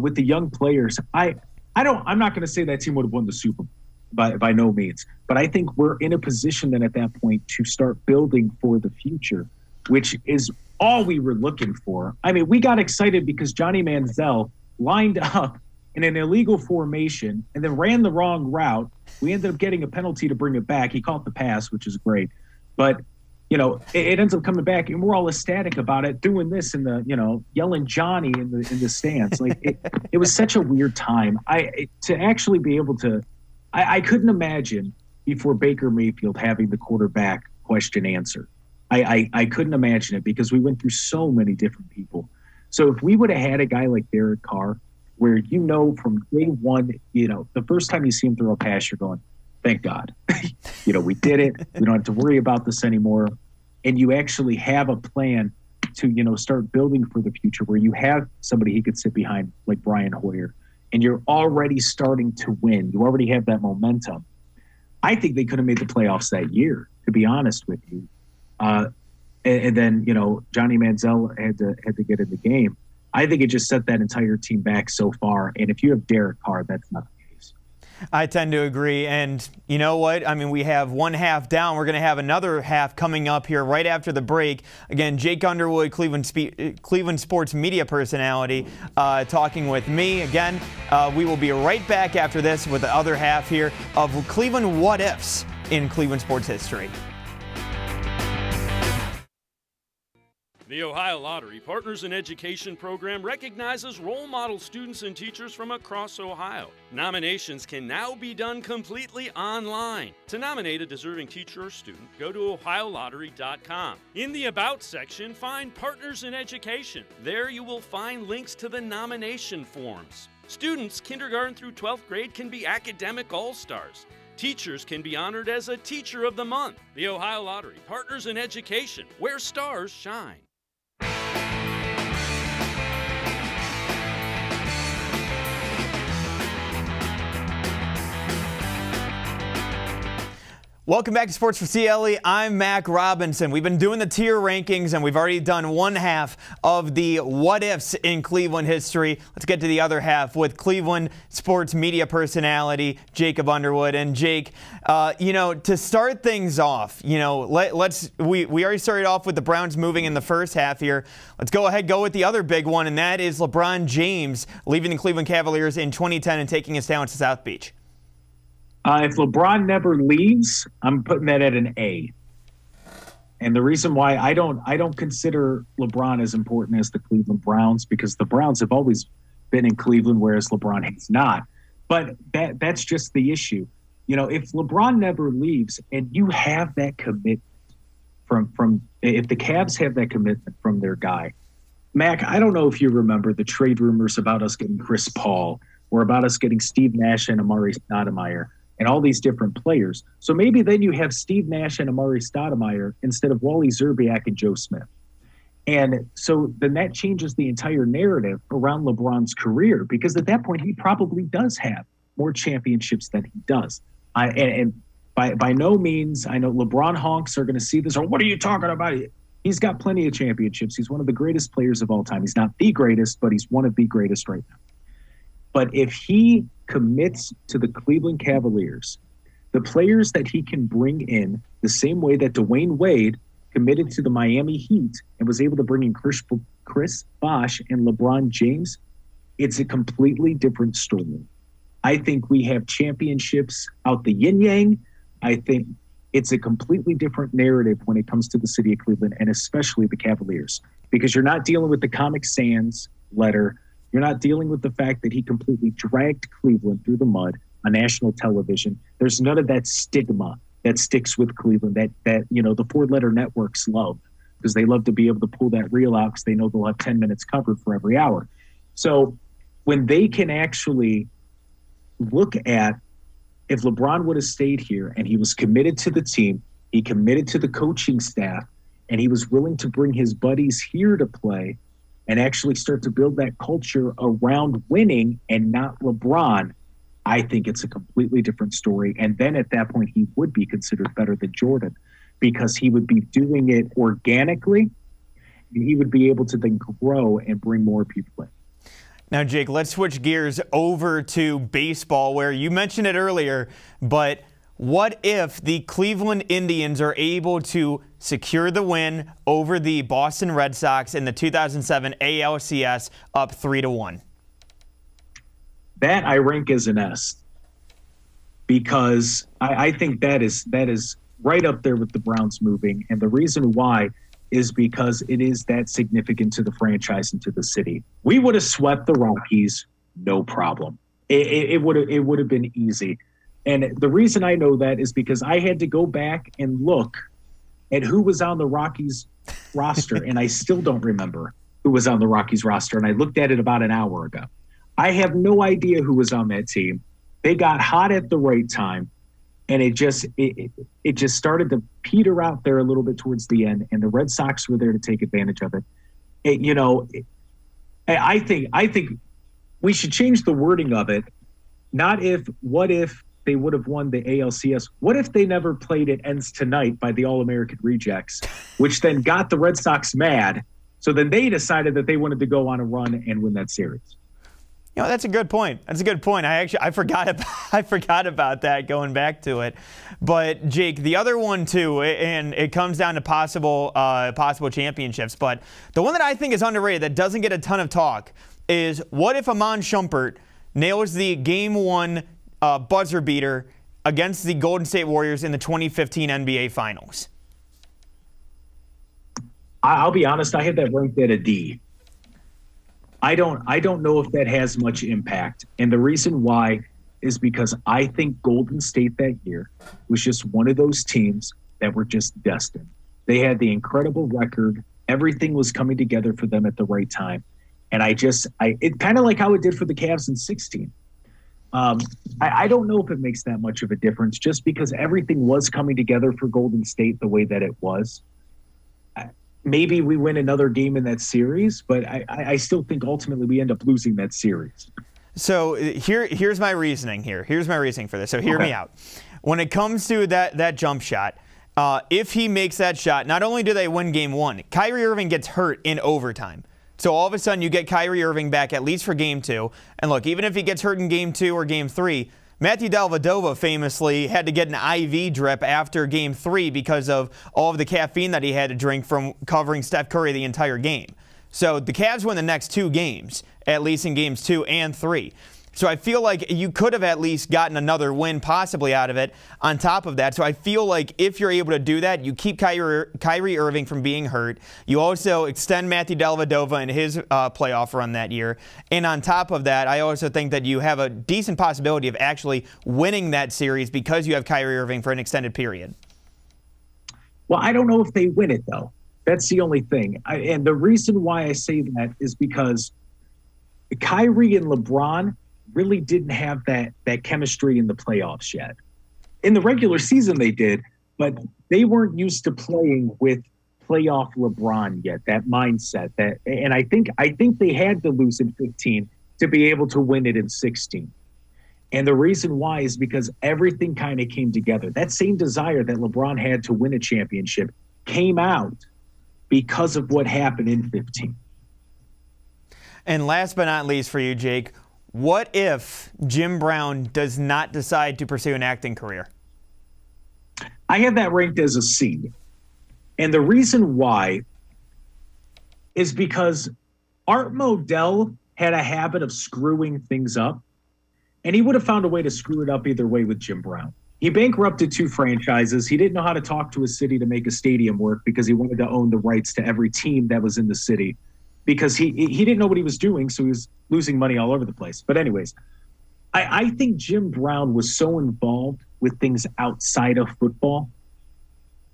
D: with the young players. I'm not going to say that team would have won the Super Bowl by no means, but I think we're in a position then at that point to start building for the future, which is all we were looking for. We got excited because Johnny Manziel lined up in an illegal formation and then ran the wrong route. We ended up getting a penalty to bring it back. He caught the pass, which is great. But, you know, it ends up coming back, and we're all ecstatic about it, doing this in the, you know, yelling Johnny in the stands. Like, it was such a weird time. To actually be able to – I couldn't imagine before Baker Mayfield having the quarterback question answered. I couldn't imagine it because we went through so many different people. So if we would have had a guy like Derek Carr, where you know from day one, you know, the first time you see him throw a pass, you're going, thank God. You know, we did it. We don't have to worry about this anymore. And you actually have a plan to, you know, start building for the future where you have somebody he could sit behind like Brian Hoyer, and you're already starting to win. You already have that momentum. I think they could have made the playoffs that year, to be honest with you. And then, you know, Johnny Manziel had to get in the game. I think it just set that entire team back so far. And if you have Derek Carr, that's not the case.
A: I tend to agree. And you know what? We have one half down. We're going to have another half coming up here right after the break. Again, Jake Underwood, Cleveland sports media personality, talking with me. Again, we will be right back after this with the other half here of Cleveland what ifs in Cleveland sports history.
B: The Ohio Lottery Partners in Education program recognizes role model students and teachers from across Ohio. Nominations can now be done completely online. To nominate a deserving teacher or student, go to ohiolottery.com. In the About section, find Partners in Education. There you will find links to the nomination forms. Students kindergarten through 12th grade can be academic all-stars. Teachers can be honored as a Teacher of the Month. The Ohio Lottery Partners in Education, where stars shine.
A: Welcome back to Sports4CLE. I'm Mac Robinson. We've been doing the tier rankings, and we've already done one half of the what ifs in Cleveland history. Let's get to the other half with Cleveland sports media personality Jacob Underwood. And Jake, you know, to start things off, you know, we already started off with the Browns moving in the first half here. Let's go with the other big one, and that is LeBron James leaving the Cleveland Cavaliers in 2010 and taking his talents to South Beach.
D: If LeBron never leaves, I'm putting that at an A. And the reason why I don't consider LeBron as important as the Cleveland Browns, because the Browns have always been in Cleveland, whereas LeBron has not. But that's just the issue. if LeBron never leaves and you have that commitment if the Cavs have that commitment from their guy, Mac, I don't know if you remember the trade rumors about us getting Chris Paul or about us getting Steve Nash and Amari Stoudemire and all these different players. So maybe then you have Steve Nash and Amari Stoudemire instead of Wally Szczerbiak and Joe Smith. And so then that changes the entire narrative around LeBron's career, because at that point he probably does have more championships than he does. By no means, I know LeBron honks are going to see this, or what are you talking about? He's got plenty of championships. He's one of the greatest players of all time. He's not the greatest, but he's one of the greatest right now. But if he commits to the Cleveland Cavaliers, the players that he can bring in the same way that Dwayne Wade committed to the Miami Heat and was able to bring in Chris Bosh and LeBron James, it's a completely different story. I think we have championships out the yin-yang. I think it's a completely different narrative when it comes to the city of Cleveland, and especially the Cavaliers, because you're not dealing with the Comic Sans letter. You're not dealing with the fact that he completely dragged Cleveland through the mud on national television. There's none of that stigma that sticks with Cleveland that the four-letter networks love, because they love to be able to pull that reel out because they know they'll have 10 minutes covered for every hour. So when they can actually look at, if LeBron would have stayed here and he was committed to the team, he committed to the coaching staff, and he was willing to bring his buddies here to play and actually start to build that culture around winning and not LeBron, I think it's a completely different story. And then at that point, he would be considered better than Jordan, because he would be doing it organically and he would be able to then grow and bring more people in.
A: Now, Jake, let's switch gears over to baseball, where you mentioned it earlier, but what if the Cleveland Indians are able to secure the win over the Boston Red Sox in the 2007 ALCS up 3-1?
D: That I rank as an S, because I think that is right up there with the Browns moving. And the reason why is because it is that significant to the franchise and to the city. We would have swept the Rockies, no problem. It would have been easy. And the reason I know that is because I had to go back and look at who was on the Rockies roster, and I still don't remember who was on the Rockies roster. And I looked at it about an hour ago. I have no idea who was on that team. They got hot at the right time, and it just started to peter out there a little bit towards the end, and the Red Sox were there to take advantage of it. I think we should change the wording of it. What if they would have won the ALCS? What if they never played It Ends Tonight by the All-American Rejects, which then got the Red Sox mad. So then they decided that they wanted to go on a run and win that series.
A: That's a good point. That's a good point. I forgot about that going back to it. But Jake, the other one too, and it comes down to possible championships. But the one that I think is underrated that doesn't get a ton of talk is, what if Iman Shumpert nails the Game 1 buzzer beater against the Golden State Warriors in the 2015 NBA Finals?
D: I'll be honest, I had that ranked at a D. I don't know if that has much impact. And the reason why is because I think Golden State that year was just one of those teams that were just destined. They had the incredible record. Everything was coming together for them at the right time. And it kind of like how it did for the Cavs in 16. I don't know if it makes that much of a difference, just because everything was coming together for Golden State the way that it was. Maybe we win another game in that series, but I still think ultimately we end up losing that series.
A: So here's my reasoning here. Here's my reasoning for this. So hear me out. When it comes to that jump shot, if he makes that shot, not only do they win Game 1, Kyrie Irving gets hurt in overtime. So all of a sudden you get Kyrie Irving back at least for Game 2. And look, even if he gets hurt in Game 2 or Game 3, Matthew Dellavedova famously had to get an IV drip after Game 3 because of all of the caffeine that he had to drink from covering Steph Curry the entire game. So the Cavs win the next 2 games, at least in Games 2 and 3. So I feel like you could have at least gotten another win possibly out of it on top of that. So I feel like if you're able to do that, you keep Kyrie Irving from being hurt. You also extend Matthew Dellavedova in his playoff run that year. And on top of that, I also think that you have a decent possibility of actually winning that series because you have Kyrie Irving for an extended period.
D: Well, I don't know if they win it, though. That's the only thing. And the reason why I say that is because Kyrie and LeBron really didn't have that chemistry in the playoffs yet. In the regular season they did, but they weren't used to playing with playoff LeBron yet, that mindset. And I think they had to lose in 15 to be able to win it in 16. And the reason why is because everything kind of came together. That same desire that LeBron had to win a championship came out because of what happened in 15.
A: And last but not least for you, Jake, what if Jim Brown does not decide to pursue an acting career?
D: I have that ranked as a C. And the reason why is because Art Modell had a habit of screwing things up, and he would have found a way to screw it up either way with Jim Brown. He bankrupted 2 franchises. He didn't know how to talk to a city to make a stadium work because he wanted to own the rights to every team that was in the city, because he didn't know what he was doing, so he was losing money all over the place. But anyways, I think Jim Brown was so involved with things outside of football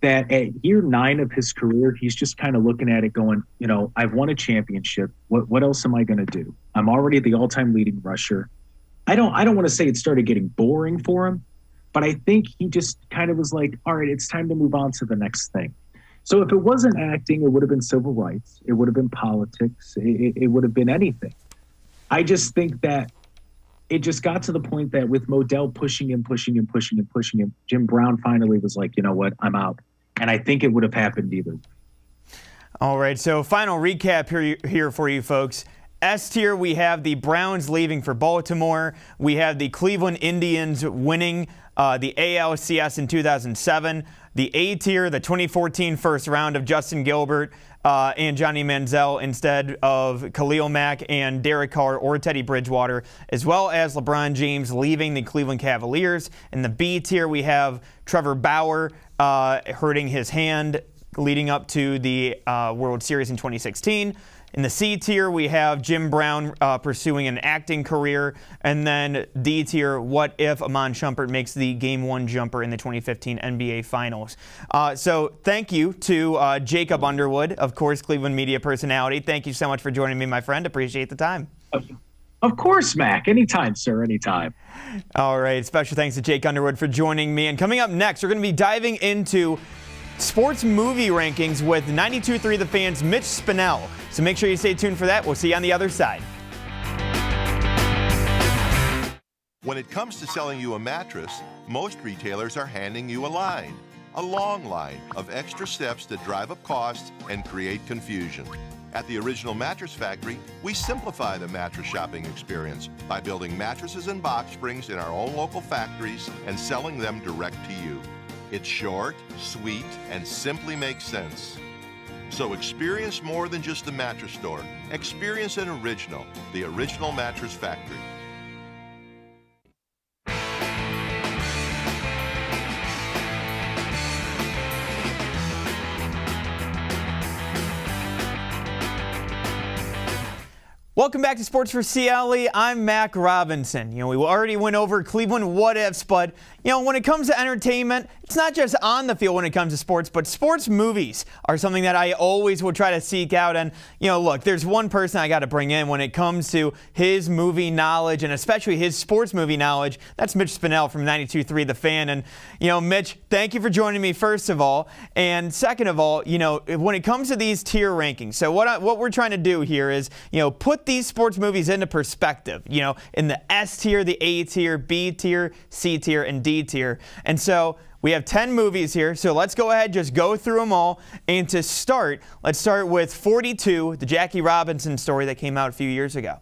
D: that at year 9 of his career, he's just kind of looking at it going, you know, I've won a championship. What else am I going to do? I'm already the all-time leading rusher. I don't want to say it started getting boring for him, but I think he just kind of was like, all right, it's time to move on to the next thing. So if it wasn't acting, it would have been civil rights. It would have been politics. It would have been anything. I just think that it just got to the point that with Modell pushing him, Jim Brown finally was like, you know what, I'm out. And I think it would have happened either.
A: All right, so final recap here for you folks. S tier, we have the Browns leaving for Baltimore. We have the Cleveland Indians winning the ALCS in 2007. The A tier, the 2014 first round of Justin Gilbert and Johnny Manziel instead of Khalil Mack and Derek Carr or Teddy Bridgewater, as well as LeBron James leaving the Cleveland Cavaliers. In the B tier, we have Trevor Bauer hurting his hand leading up to the World Series in 2016. In the C tier, we have Jim Brown pursuing an acting career. And then D tier, what if Amon Shumpert makes the Game 1 jumper in the 2015 NBA Finals? So thank you to Jacob Underwood, of course, Cleveland media personality. Thank you so much for joining me, my friend. Appreciate the time.
D: Of course, Mac. Anytime, sir. Anytime.
A: All right. Special thanks to Jake Underwood for joining me. And coming up next, we're going to be diving into sports movie rankings with 92.3 The Fan's Mitch Spinell. So make sure you stay tuned for that. We'll see you on the other side.
C: When it comes to selling you a mattress, most retailers are handing you a line. A long line of extra steps that drive up costs and create confusion. At the Original Mattress Factory, we simplify the mattress shopping experience by building mattresses and box springs in our own local factories and selling them direct to you. It's short, sweet, and simply makes sense. So experience more than just the mattress store. Experience an original, the Original Mattress Factory.
A: Welcome back to Sports4CLE. I'm Mac Robinson. We already went over Cleveland what ifs, but when it comes to entertainment, it's not just on the field when it comes to sports, but sports movies are something that I always will try to seek out. And look, there's one person I got to bring in when it comes to his movie knowledge and especially his sports movie knowledge. That's Mitch Spinell from 92.3 The Fan. And Mitch, thank you for joining me first of all, and second of all, when it comes to these tier rankings. So what we're trying to do here is put these sports movies into perspective, in the S tier, the A tier, B tier, C tier, and D tier. And so we have 10 movies here, so let's go ahead, just go through them all. And to start, let's start with 42, the Jackie Robinson story that came out a few years ago.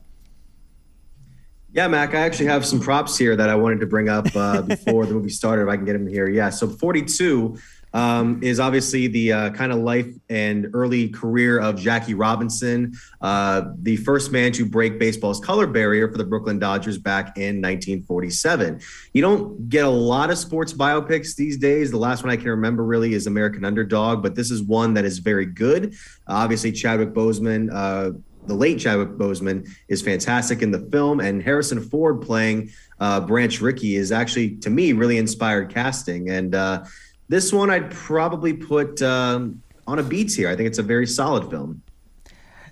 E: Yeah, Mac, I actually have some props here that I wanted to bring up before the movie started, if I can get them here. Yeah, so 42 is obviously the kind of life and early career of Jackie Robinson, the first man to break baseball's color barrier for the Brooklyn Dodgers back in 1947. You don't get a lot of sports biopics these days. The last one I can remember really is American Underdog, but this is one that is very good. Obviously, Chadwick Boseman, the late Chadwick Boseman, is fantastic in the film, and Harrison Ford playing Branch Rickey is actually, to me, really inspired casting. And this one I'd probably put on a B tier. I think it's a very solid film.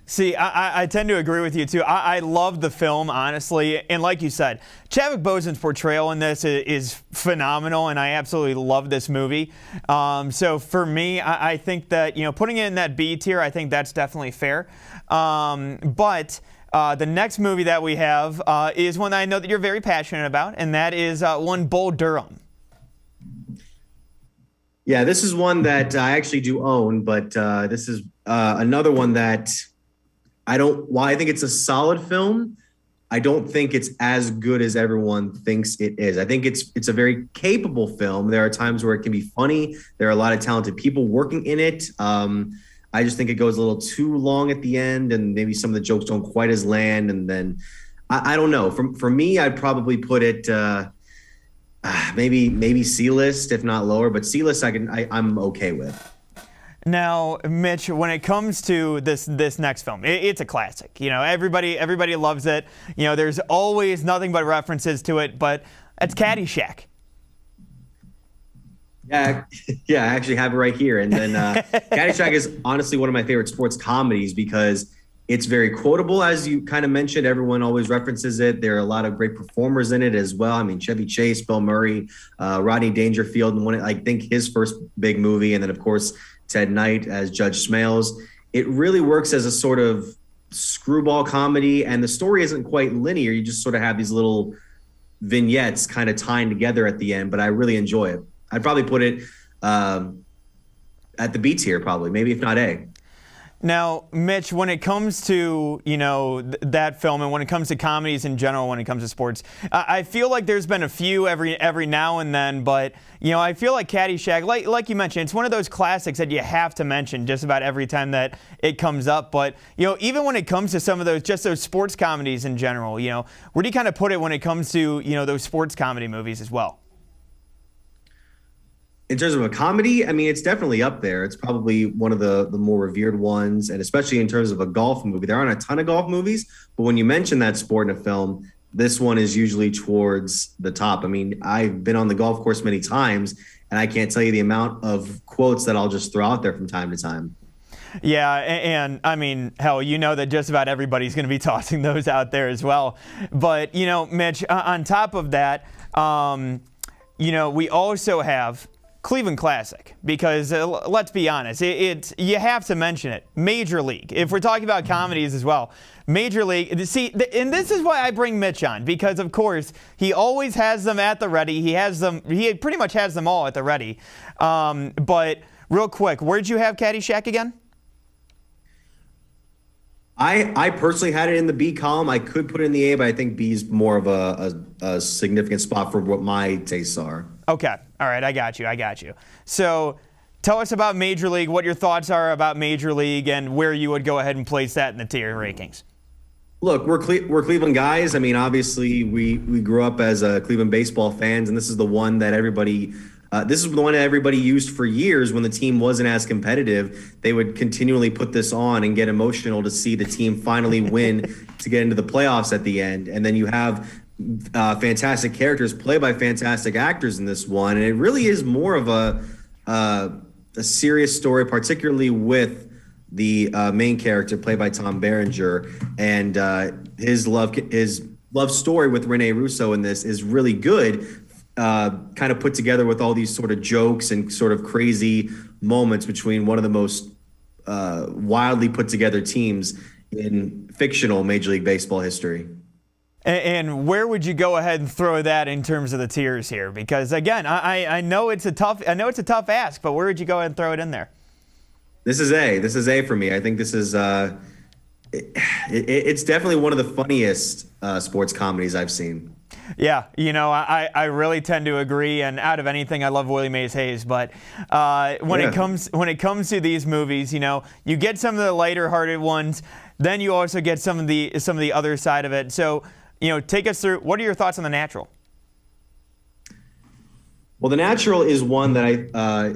A: See, I tend to agree with you, too. I love the film, honestly. And like you said, Chadwick Boseman's portrayal in this is phenomenal, and I absolutely love this movie. So for me, I think that, putting it in that B tier, I think that's definitely fair. But the next movie that we have is one that I know that you're very passionate about, and that is one Bull Durham.
E: Yeah, this is one that I actually do own, but this is another one that while I think it's a solid film, I don't think it's as good as everyone thinks it is. I think it's a very capable film. There are times where it can be funny. There are a lot of talented people working in it. I just think it goes a little too long at the end, and maybe some of the jokes don't quite as land. And then I don't know. For me, I'd probably put it maybe C-list, if not lower. But C-list, I'm okay with.
A: Now, Mitch, when it comes to this next film, it's a classic. Everybody loves it. There's always nothing but references to it, but it's Caddyshack.
E: Yeah, I actually have it right here. And then Caddyshack is honestly one of my favorite sports comedies because it's very quotable, as you kind of mentioned. Everyone always references it. There are a lot of great performers in it as well. I mean, Chevy Chase, Bill Murray, Rodney Dangerfield, and I think his first big movie, and then, of course, Ted Knight as Judge Smales. It really works as a sort of screwball comedy, and the story isn't quite linear. You just sort of have these little vignettes kind of tying together at the end, but I really enjoy it. I'd probably put it at the B tier, probably, maybe if not A.
A: Now, Mitch, when it comes to, that film, and when it comes to comedies in general, when it comes to sports, I feel like there's been a few every now and then, but, I feel like Caddyshack, like you mentioned, it's one of those classics that you have to mention just about every time that it comes up. But, even when it comes to some of those sports comedies in general, where do you kind of put it when it comes to, those sports comedy movies as well?
E: In terms of a comedy, I mean, it's definitely up there. It's probably one of the more revered ones, and especially in terms of a golf movie. There aren't a ton of golf movies, but when you mention that sport in a film, this one is usually towards the top. I mean, I've been on the golf course many times, and I can't tell you the amount of quotes that I'll just throw out there from time to time.
A: Yeah, and I mean, hell, that just about everybody's going to be tossing those out there as well. But, Mitch, on top of that, we also have Cleveland Classic, because let's be honest, you have to mention it. Major League. If we're talking about comedies as well, Major League. See, and this is why I bring Mitch on, because of course he always has them at the ready. He pretty much has them all at the ready. But real quick, where'd you have Caddyshack again?
E: I personally had it in the B column. I could put it in the A, but I think B is more of a significant spot for what my tastes are.
A: Okay. All right. I got you. So tell us about Major League, what your thoughts are about Major League, and where you would go ahead and place that in the tier rankings.
E: Look, we're Cleveland guys. I mean, obviously, we grew up as Cleveland baseball fans, and this is the one that everybody used for years when the team wasn't as competitive. They would continually put this on and get emotional to see the team finally win to get into the playoffs at the end. And then you have fantastic characters played by fantastic actors in this one. And it really is more of a serious story, particularly with the main character played by Tom Berenger, and his love story with Rene Russo in this is really good. Kind of put together with all these sort of jokes and sort of crazy moments between one of the most wildly put together teams in fictional Major League Baseball history.
A: And where would you go ahead and throw that in terms of the tiers here? Because again, I know it's a tough ask, but where would you go ahead and throw it in there?
E: This is A. This is A for me. I think this is it's definitely one of the funniest sports comedies I've seen.
A: Yeah, you know, I really tend to agree, and out of anything, I love Willie Mays Hayes. But when it comes to these movies, you know, you get some of the lighter-hearted ones, then you also get some of the other side of it. So, you know, take us through. What are your thoughts on The Natural?
E: Well, The Natural is one that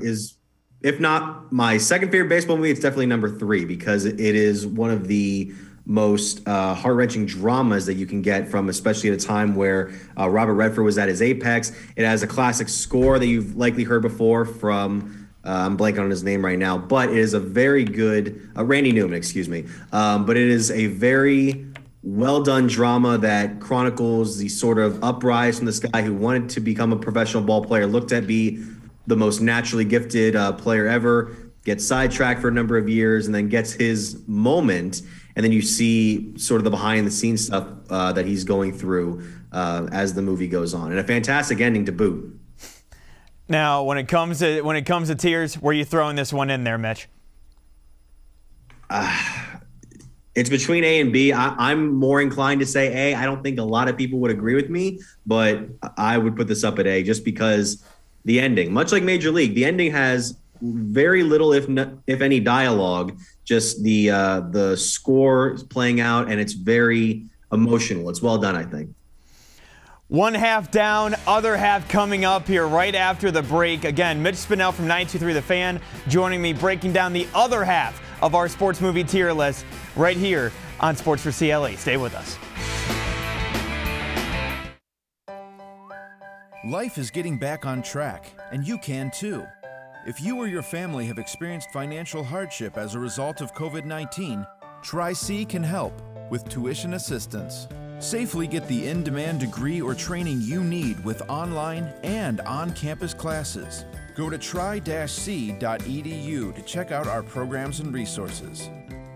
E: is, if not my second favorite baseball movie, it's definitely number 3 because it is one of the most heart-wrenching dramas that you can get from, especially at a time where Robert Redford was at his apex. It has a classic score that you've likely heard before from, I'm blanking on his name right now, but it is a very good, Randy Newman, excuse me. But it is a very well-done drama that chronicles the sort of uprise from this guy who wanted to become a professional ball player, looked at be the most naturally gifted player ever, gets sidetracked for a number of years, and then gets his moment. And then you see sort of the behind-the-scenes stuff that he's going through as the movie goes on, and a fantastic ending to boot.
A: Now, when it comes to tears, where are you throwing this one in there, Mitch?
E: It's between A and B. I'm more inclined to say A. I don't think a lot of people would agree with me, but I would put this up at A just because the ending, much like Major League, the ending has very little, if any, dialogue. Just the score is playing out, and it's very emotional. It's well done, I think.
A: One half down, other half coming up here right after the break. Again, Mitch Spinell from 92.3 The Fan joining me, breaking down the other half of our sports movie tier list right here on Sports4CLE. Stay with us.
F: Life is getting back on track, and you can too. If you or your family have experienced financial hardship as a result of COVID-19, Tri-C can help with tuition assistance. Safely get the in-demand degree or training you need with online and on-campus classes. Go to tri-c.edu to check out our programs and resources.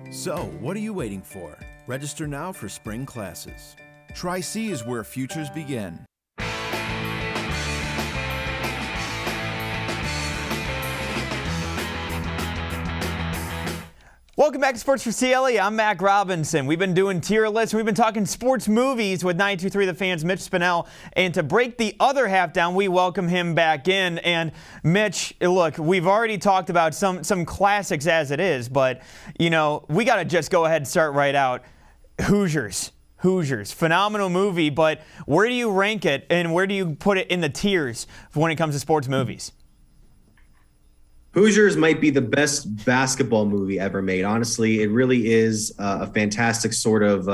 F: So, what are you waiting for? Register now for spring classes. Tri-C is where futures begin.
A: Welcome back to Sports4CLE. I'm Mac Robinson. We've been doing tier lists. We've been talking sports movies with 92.3 The Fan's Mitch Spinell. And to break the other half down, we welcome him back in. And Mitch, look, we've already talked about some classics as it is, but, you know, we got to just go ahead and start right out. Hoosiers. Phenomenal movie, but where do you rank it and where do you put it in the tiers when it comes to sports movies?
E: Hoosiers might be the best basketball movie ever made. Honestly, it really is a fantastic sort of,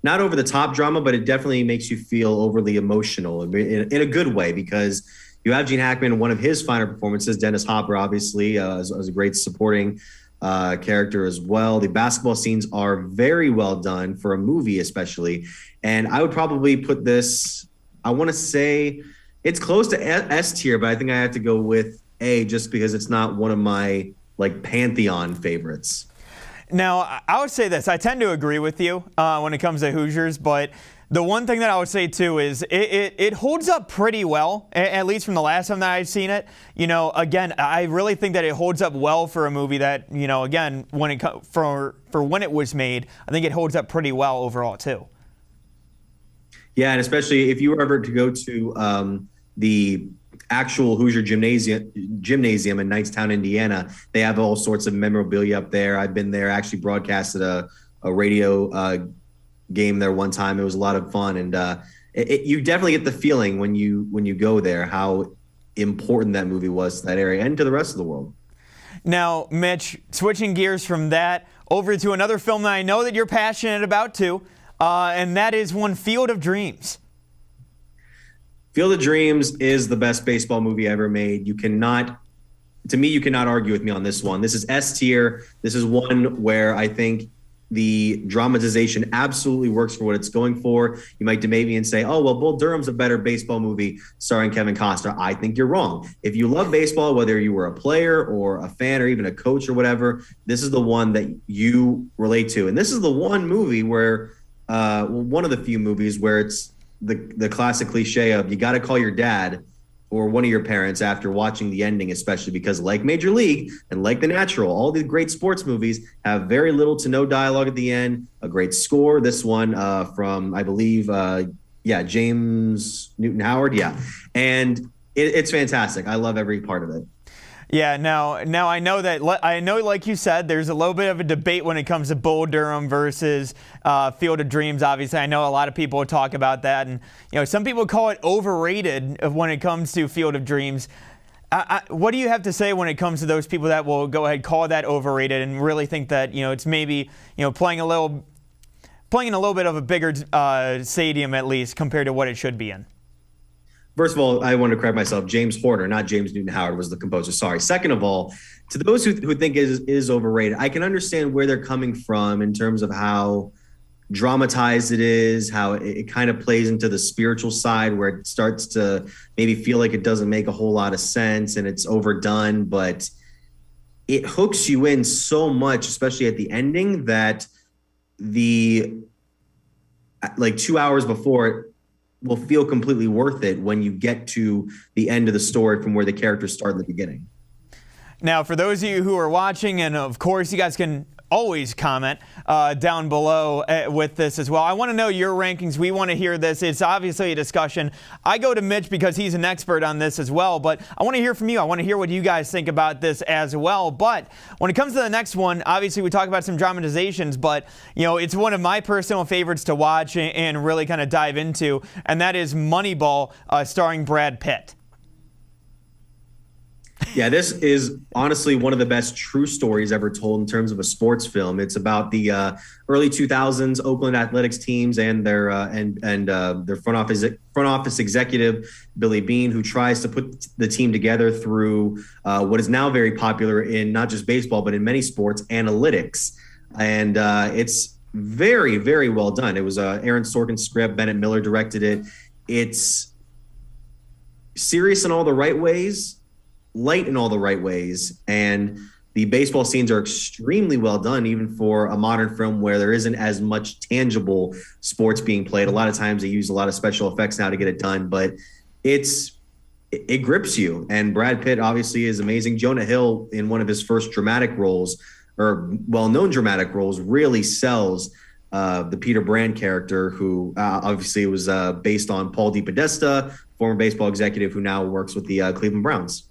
E: not over-the-top drama, but it definitely makes you feel overly emotional in a good way because you have Gene Hackman, one of his finer performances, Dennis Hopper, obviously, as a great supporting character as well. The basketball scenes are very well done for a movie especially. And I would probably put this, I want to say, it's close to S tier, but I think I have to go with A just because it's not one of my like pantheon favorites.
A: Now, I would say this. I tend to agree with you when it comes to Hoosiers, but the one thing that I would say too is it holds up pretty well, at least from the last time that I've seen it. You know, again, I really think that it holds up well for a movie that, you know, again, when it for when it was made, I think it holds up pretty well overall too.
E: Yeah, and especially if you were ever to go to the actual Hoosier Gymnasium in Knightstown, Indiana. They have all sorts of memorabilia up there. I've been there, actually broadcasted a radio game there one time. It was a lot of fun, and you definitely get the feeling when you go there how important that movie was to that area and to the rest of the world.
A: Now, Mitch, switching gears from that over to another film that I know that you're passionate about too, and that is one Field of Dreams.
E: Field of Dreams is the best baseball movie ever made. You cannot argue with me on this one. This is S tier. This is one where I think the dramatization absolutely works for what it's going for. You might debate me and say, oh, well, Bull Durham's a better baseball movie starring Kevin Costner. I think you're wrong. If you love baseball, whether you were a player or a fan or even a coach or whatever, this is the one that you relate to. And this is the one movie where, one of the few movies where it's the classic cliche of you got to call your dad or one of your parents after watching the ending, especially because like Major League and like The Natural, all the great sports movies have very little to no dialogue at the end, a great score. This one from, I believe, Yeah, James Newton Howard. Yeah, and it's fantastic. I love every part of it.
A: Yeah, now I know like you said, there's a little bit of a debate when it comes to Bull Durham versus Field of Dreams. Obviously, I know a lot of people talk about that, and some people call it overrated when it comes to Field of Dreams. What do you have to say when it comes to those people that will go ahead call that overrated and really think that it's maybe playing in a little bit of a bigger stadium at least compared to what it should be in?
E: First of all, I want to correct myself. James Horner, not James Newton Howard, was the composer. Sorry. Second of all, to those who think it is overrated, I can understand where they're coming from in terms of how dramatized it is, how it kind of plays into the spiritual side where it starts to maybe feel like it doesn't make a whole lot of sense and it's overdone, but it hooks you in so much, especially at the ending, that like 2 hours before it will feel completely worth it when you get to the end of the story from where the characters start in the beginning.
A: Now, for those of you who are watching, and of course you guys can always comment down below with this as well. I want to know your rankings. We want to hear this. It's obviously a discussion. I go to Mitch because he's an expert on this as well, but I want to hear from you. I want to hear what you guys think about this as well. But when it comes to the next one, obviously we talk about some dramatizations, but it's one of my personal favorites to watch and really kind of dive into, and that is Moneyball, starring Brad Pitt.
E: Yeah, this is honestly one of the best true stories ever told in terms of a sports film. It's about the early 2000s Oakland Athletics teams and their front office executive Billy Beane, who tries to put the team together through what is now very popular in not just baseball but in many sports, analytics. And it's very, very well done. It was Aaron Sorkin's script. Bennett Miller directed it. It's serious in all the right ways, light in all the right ways, and the baseball scenes are extremely well done, even for a modern film where there isn't as much tangible sports being played. A lot of times they use a lot of special effects now to get it done, but it grips you. And Brad Pitt obviously is amazing. Jonah Hill, in one of his first dramatic roles, or well-known dramatic roles, really sells the Peter Brand character, who obviously was based on Paul DePodesta, former baseball executive who now works with the Cleveland Browns.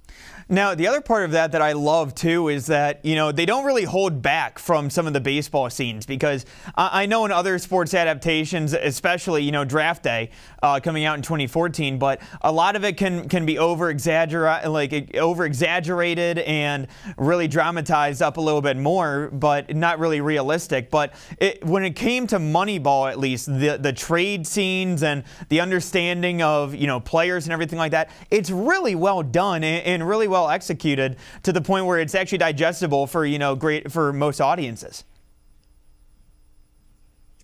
A: Now, the other part of that I love, too, is that, they don't really hold back from some of the baseball scenes, because I know in other sports adaptations, especially, Draft Day coming out in 2014, but a lot of it can be over-exaggerated and really dramatized up a little bit more, but not really realistic. But when it came to Moneyball, at least, the trade scenes and the understanding of, players and everything like that, it's really well done and really well executed to the point where it's actually digestible for great for most audiences.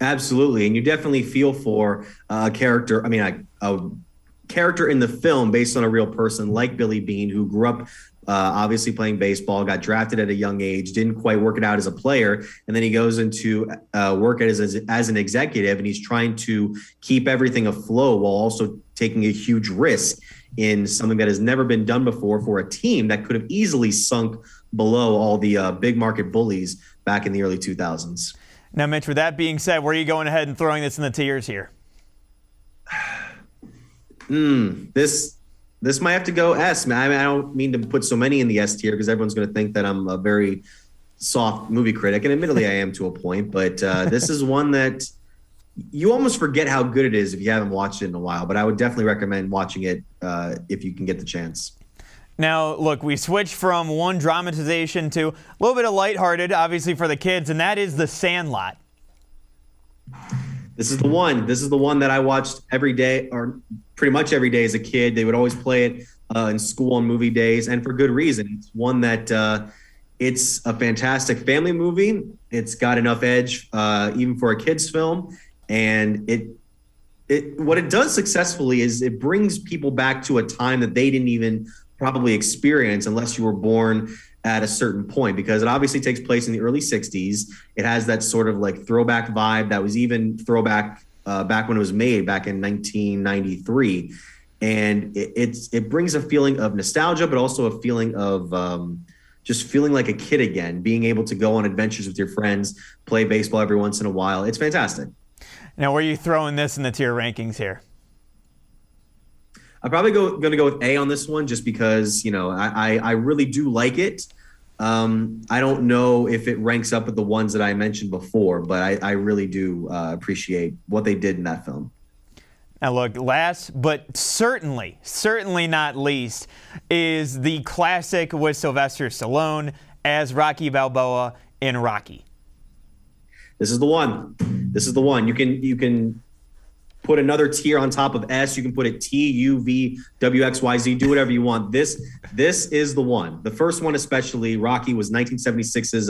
E: Absolutely, and you definitely feel for a character. I mean, a character in the film based on a real person like Billy Beane, who grew up obviously playing baseball, got drafted at a young age, didn't quite work it out as a player, and then he goes into work as an executive, and he's trying to keep everything afloat while also taking a huge risk in something that has never been done before for a team that could have easily sunk below all the big market bullies back in the early 2000s.
A: Now, Mitch, with that being said, where are you going ahead and throwing this in the tiers here?
E: This might have to go S. I don't mean to put so many in the S tier because everyone's going to think that I'm a very soft movie critic, and admittedly I am to a point, but this is one that you almost forget how good it is if you haven't watched it in a while, but I would definitely recommend watching it if you can get the chance.
A: Now, look, we switched from one dramatization to a little bit of lighthearted, obviously, for the kids, and that is The Sandlot.
E: This is the one. This is the one that I watched every day, or pretty much every day as a kid. They would always play it in school on movie days, and for good reason. It's one that it's a fantastic family movie. It's got enough edge, even for a kid's film. And what it does successfully is it brings people back to a time that they didn't even probably experience unless you were born at a certain point, because it obviously takes place in the early 60s. It has that sort of like throwback vibe that was even throwback back when it was made back in 1993. And it brings a feeling of nostalgia, but also a feeling of just feeling like a kid again, being able to go on adventures with your friends, play baseball every once in a while. It's fantastic.
A: Now, where are you throwing this in the tier rankings here?
E: I'm probably going to go with A on this one, just because, you know, I really do like it. I don't know if it ranks up with the ones that I mentioned before, but I really do appreciate what they did in that film.
A: Now look, last but certainly not least is the classic with Sylvester Stallone as Rocky Balboa in Rocky.
E: This is the one. This is the one. You can put another tier on top of S. You can put it T, U, V, W, X, Y, Z. Do whatever you want. This is the one. The first one especially, Rocky, was 1976's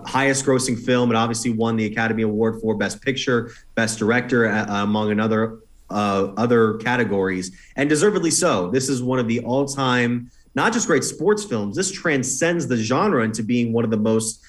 E: highest grossing film. It obviously won the Academy Award for Best Picture, Best Director, among other categories, and deservedly so. This is one of the all-time, not just great sports films, this transcends the genre into being one of the most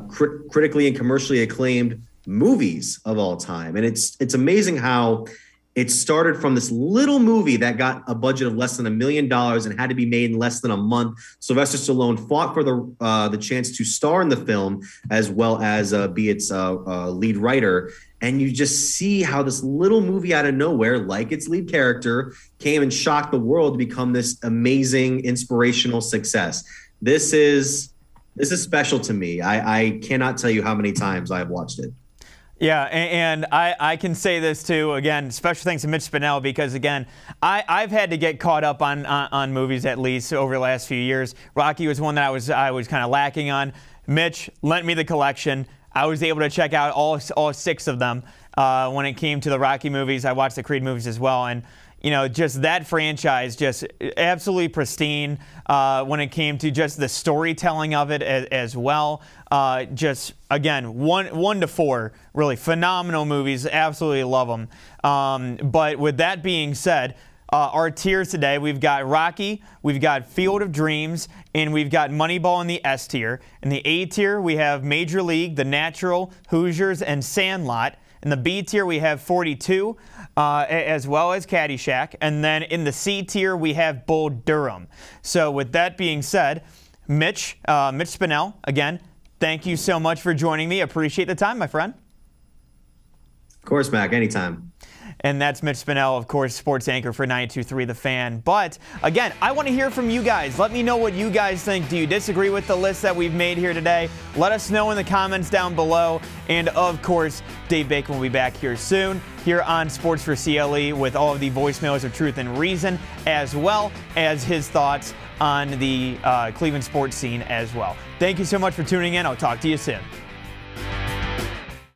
E: critically and commercially acclaimed movies of all time. And it's amazing how it started from this little movie that got a budget of less than $1 million and had to be made in less than a month. Sylvester Stallone fought for the chance to star in the film, as well as be its lead writer. And you just see how this little movie out of nowhere, like its lead character, came and shocked the world to become this amazing, inspirational success. This is special to me. I cannot tell you how many times I've watched it.
A: Yeah, and I can say this too, again, special thanks to Mitch Spinell, because again, I've had to get caught up on movies at least over the last few years. Rocky was one that I was kind of lacking on. Mitch lent me the collection. I was able to check out all 6 of them when it came to the Rocky movies. I watched the Creed movies as well, and you know, just that franchise, just absolutely pristine when it came to just the storytelling of it as well. Just again, 1 to 4, really phenomenal movies. Absolutely love them. But with that being said, our tiers today, we've got Rocky, we've got Field of Dreams, and we've got Moneyball in the S tier. In the A tier, we have Major League, The Natural, Hoosiers, and Sandlot. In the B tier, we have 42, as well as Caddyshack. And then in the C tier, we have Bull Durham. So with that being said, Mitch Spinell, again, thank you so much for joining me. Appreciate the time, my friend.
E: Of course, Mac, anytime.
A: And that's Mitch Spinell, of course, sports anchor for 92.3 The Fan. But, again, I want to hear from you guys. Let me know what you guys think. Do you disagree with the list that we've made here today? Let us know in the comments down below. And, of course, Dave Bacon will be back here soon, here on Sports4CLE, with all of the voicemails of truth and reason, as well as his thoughts on the Cleveland sports scene as well. Thank you so much for tuning in. I'll talk to you soon.